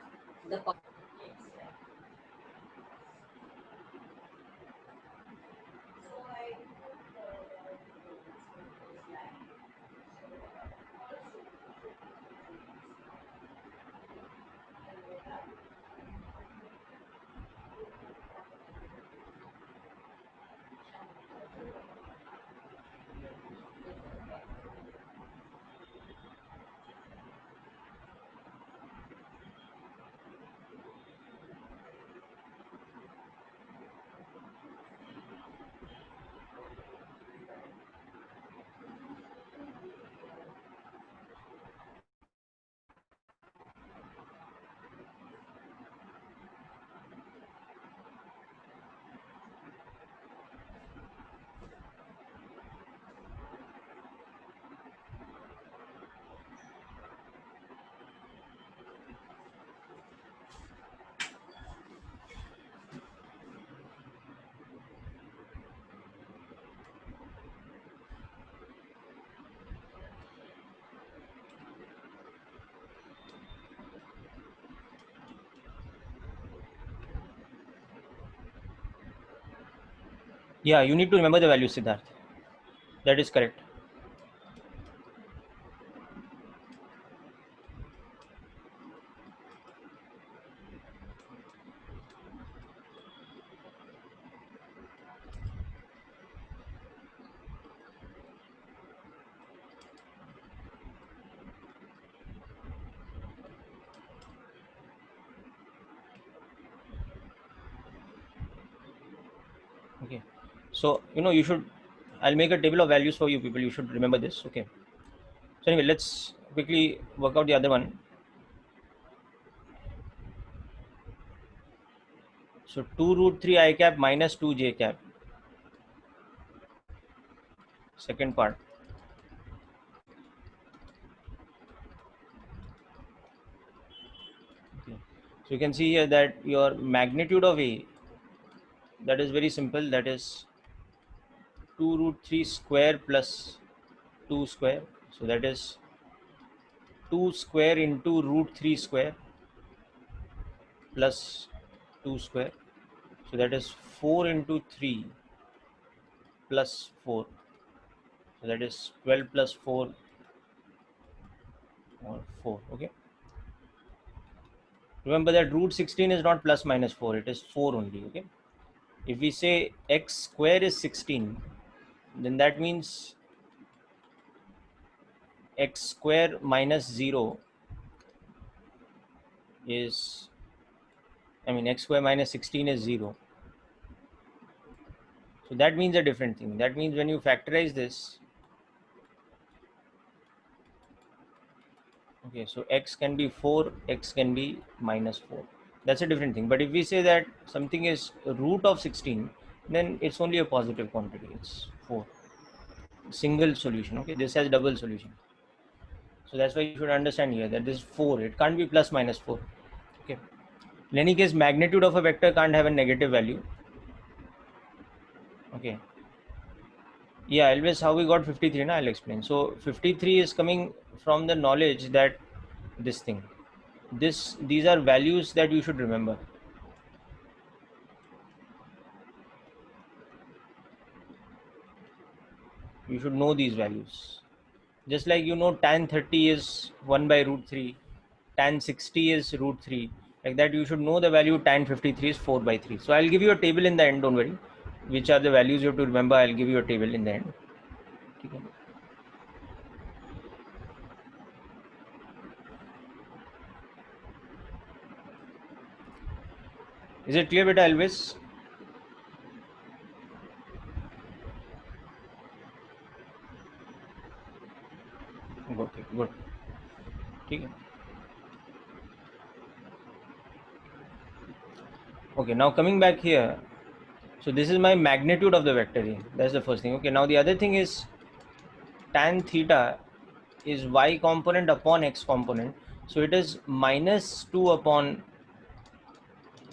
Yeah, you need to remember the value, Siddharth. That is correct. Okay. So, you should, I'll make a table of values for you people. You should remember this. Okay. So anyway, let's quickly work out the other one. So 2 root 3 I cap minus 2 j cap. Second part. Okay. So you can see here that your magnitude of A, that is very simple. That is 2 root 3 square plus 2 square. So that is 2 square into root 3 square plus 2 square. So that is 4 into 3 plus 4. So that is 12 plus 4 or 4. Okay. Remember that root 16 is not plus minus 4. It is 4 only. Okay. If we say x square is 16, then that means x square minus 0 is, x square minus 16 is 0. So that means a different thing. That means when you factorize this, okay, so x can be 4, x can be minus 4. That's a different thing. But if we say that something is root of 16, then it's only a positive quantity. It's 4. Single solution. Okay, this has double solution. So that's why you should understand here that this is 4. It can't be plus minus 4. Okay. In any case, magnitude of a vector can't have a negative value. Okay. Yeah, always how we got 53. Now I'll explain. So 53 is coming from the knowledge that this thing, these are values that you should remember. You should know these values. Just like you know tan 30 is 1 by root 3, tan 60 is root 3. Like that, you should know the value tan 53 is 4 by 3. So I'll give you a table in the end, don't worry. Which are the values you have to remember, I'll give you a table in the end. Okay. Is it clear, beta Elvis? Okay, good. Okay. Okay, now coming back here. So this is my magnitude of the vector here. That's the first thing. Okay, now the other thing is tan theta is y component upon x component. So it is minus 2 upon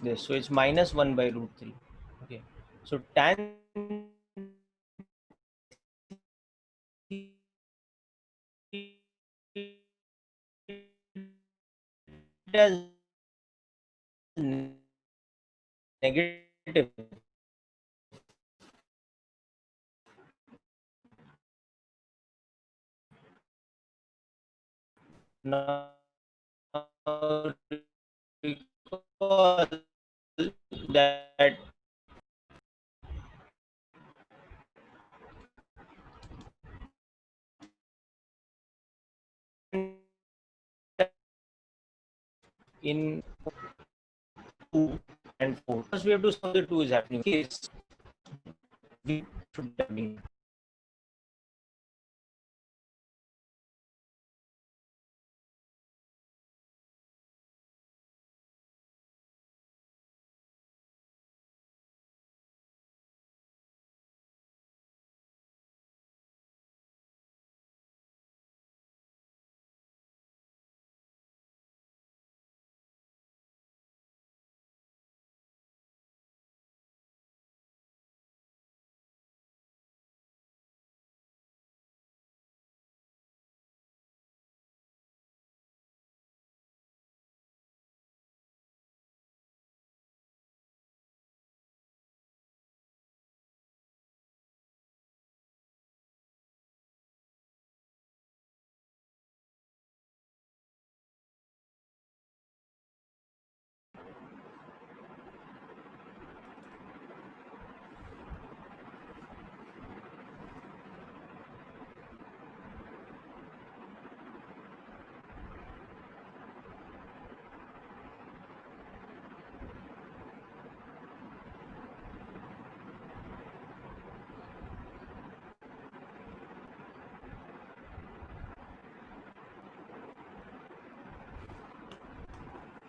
this. So it's minus 1 by root 3. Okay. So tan theta is negative. Now recall that in 2 and 4. First, we have to solve the 2 is happening. Case we should have been.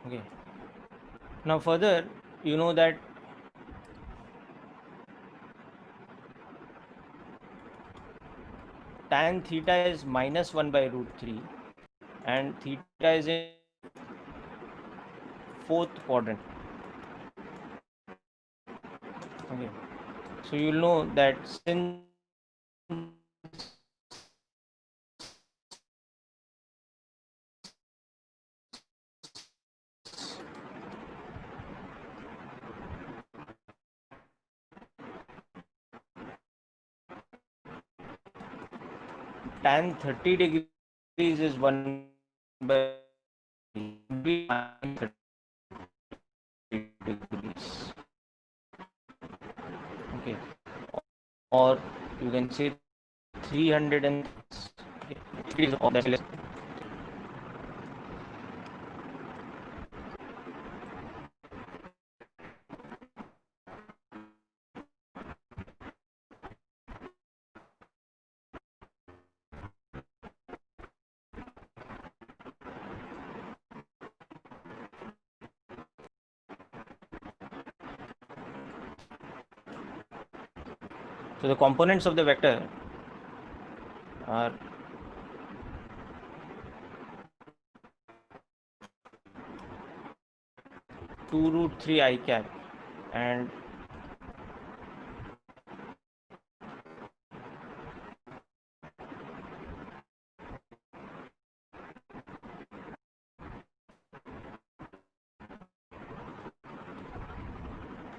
Okay. Now further, you know that tan theta is minus 1 by root 3 and theta is in fourth quadrant. Okay. So you'll know that since tan 30 degrees is 1 by 30 degrees. Okay. Or you can say 300 and degrees of that. So the components of the vector are two root 3 I cap and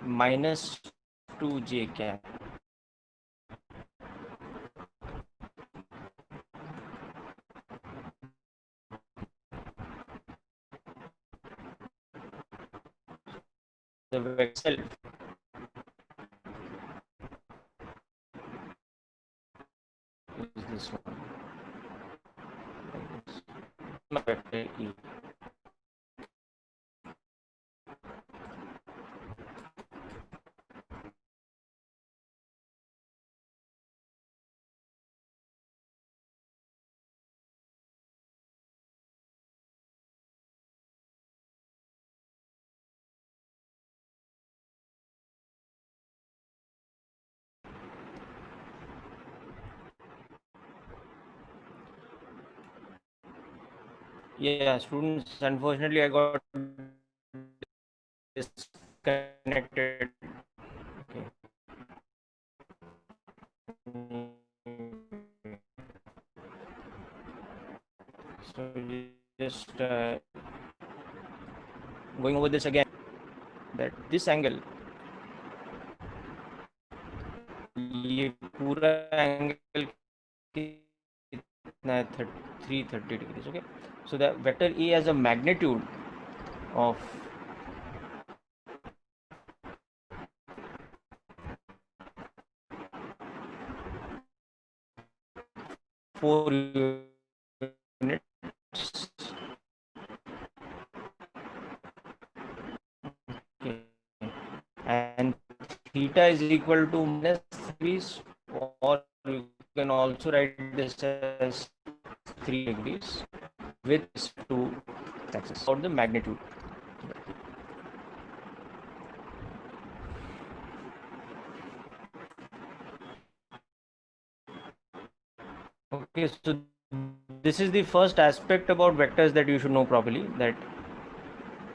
minus 2 j cap. The vector itself is this one. My vector E. Yeah, students, unfortunately I got disconnected. Okay. So just going over this again, that this angle, ये पूरा angle कितना है 330 degrees. Okay, so the vector E has a magnitude of 4 units. Okay. And theta is equal to minus 3 degrees, or you can also write this as 3 degrees with respect to axis or the magnitude. Okay, so this is the first aspect about vectors that you should know properly, that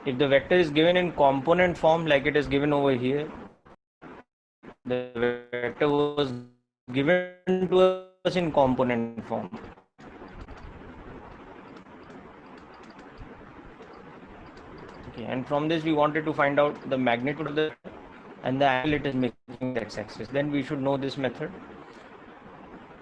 if the vector is given in component form like it is given over here, the vector was given to us in component form. Okay, and from this we wanted to find out the magnitude of the vector and the angle it is making the x-axis. Then we should know this method.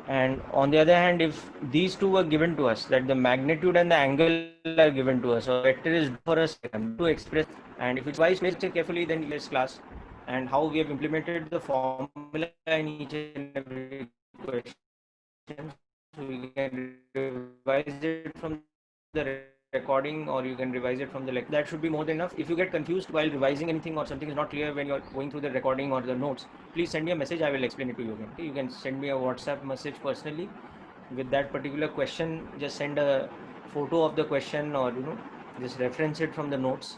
And on the other hand, if these two were given to us, that the magnitude and the angle are given to us, so vector is for us to express, and if it's wise, please check carefully then this class and how we have implemented the formula in each and every question. So you can revise it from the recording or you can revise it from the lecture. That should be more than enough. If you get confused while revising anything or something is not clear when you're going through the recording or the notes, please send me a message. I will explain it to you again. Okay? You can send me a WhatsApp message personally with that particular question. Just send a photo of the question or just reference it from the notes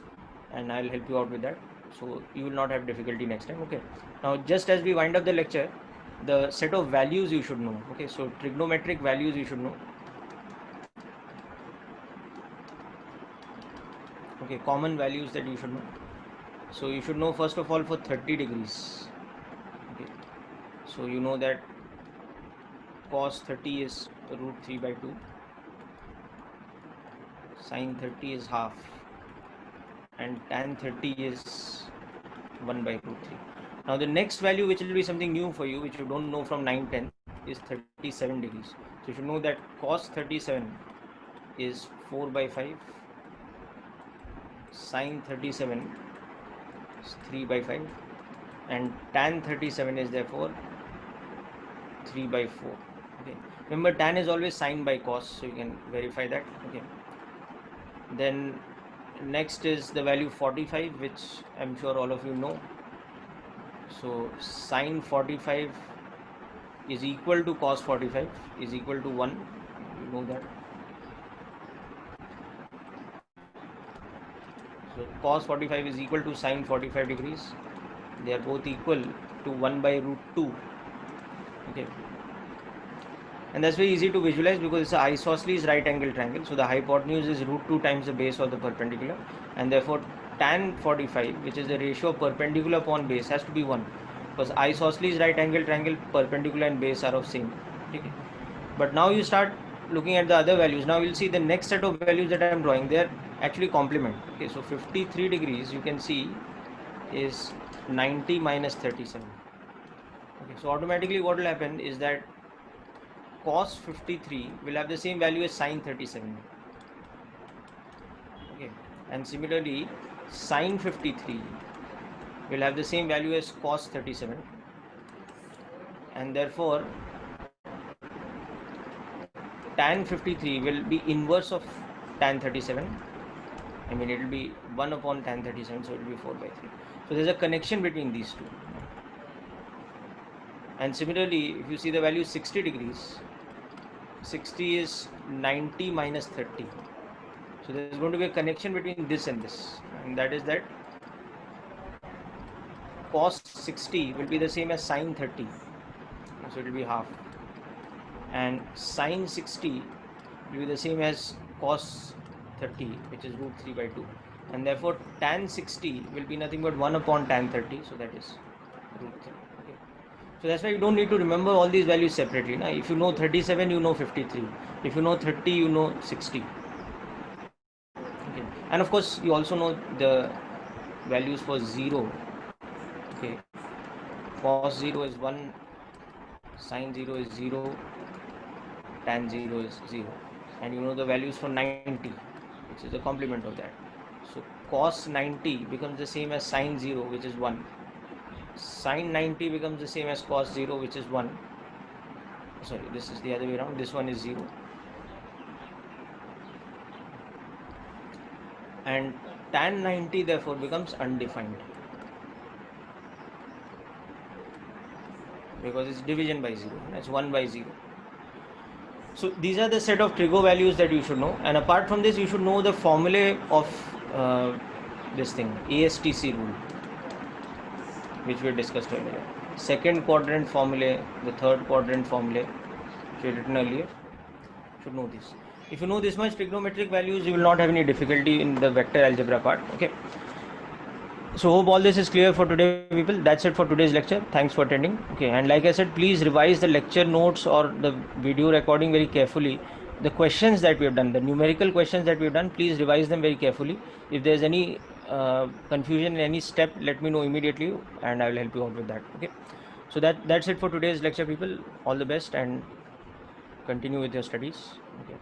and I'll help you out with that. So you will not have difficulty next time. Okay. Now just as we wind up the lecture, the set of values you should know. Okay, so trigonometric values you should know. Okay, common values that you should know. So you should know first of all for 30 degrees. Okay, so you know that cos 30 is root 3 by 2, sin 30 is half, and tan 30 is 1 by root 3. Now the next value, which will be something new for you, which you don't know from 9-10, is 37 degrees. So you should know that cos 37 is 4 by 5, sin 37 is 3 by 5, and tan 37 is therefore 3 by 4. Okay, remember tan is always sine by cos, so you can verify that. Okay, then next is the value 45, which I'm sure all of you know. So sine 45 is equal to cos 45 is equal to 1, you know that. So cos 45 is equal to sine 45 degrees. They are both equal to 1 by root 2. Okay, and that's very easy to visualize because it's an isosceles right angle triangle. So the hypotenuse is root 2 times the base of the perpendicular, and therefore tan 45, which is the ratio of perpendicular upon base, has to be 1, because isosceles right angle triangle, perpendicular and base are of same. Okay. But now you start looking at the other values. Now you'll see the next set of values that I am drawing, they are actually complement. Okay, so 53 degrees you can see is 90 minus 37. Okay, so automatically what will happen is that cos 53 will have the same value as sin 37. Okay, and similarly sin 53 will have the same value as cos 37, and therefore tan 53 will be inverse of tan 37. I mean, it will be 1 upon tan 37, so it will be 4 by 3. So there's a connection between these two. And similarly, if you see the value 60 degrees, 60 is 90 minus 30. So there's going to be a connection between this and this, and that is that cos 60 will be the same as sin 30, so it will be half, and sin 60 will be the same as cos 30, which is root 3 by 2, and therefore tan 60 will be nothing but 1 upon tan 30, so that is root 3. Okay. So that's why you don't need to remember all these values separately. Now, if you know 37, you know 53. If you know 30, you know 60. Okay. And of course, you also know the values for 0. Okay. Cos 0 is 1, sin 0 is 0, tan 0 is 0. And you know the values for 90, which is the complement of that. So cos 90 becomes the same as sin 0, which is 1. Sin 90 becomes the same as cos 0, which is 1. Sorry, this is the other way around. This one is 0. And tan 90 therefore becomes undefined, because it's division by 0. That's 1 by 0. So these are the set of trigo values that you should know. And apart from this, you should know the formulae of this thing, ASTC rule, which we discussed earlier. Second quadrant formulae, the third quadrant formulae, which we written earlier. You should know this. If you know this much trigonometric values, you will not have any difficulty in the vector algebra part. Okay. So hope all this is clear for today, people. That's it for today's lecture. Thanks for attending. Okay, and like I said, please revise the lecture notes or the video recording very carefully. The questions that we have done, the numerical questions that we have done, please revise them very carefully. If there's any confusion in any step, let me know immediately, and I will help you out with that. Okay. So that's it for today's lecture, people. All the best and continue with your studies. Okay.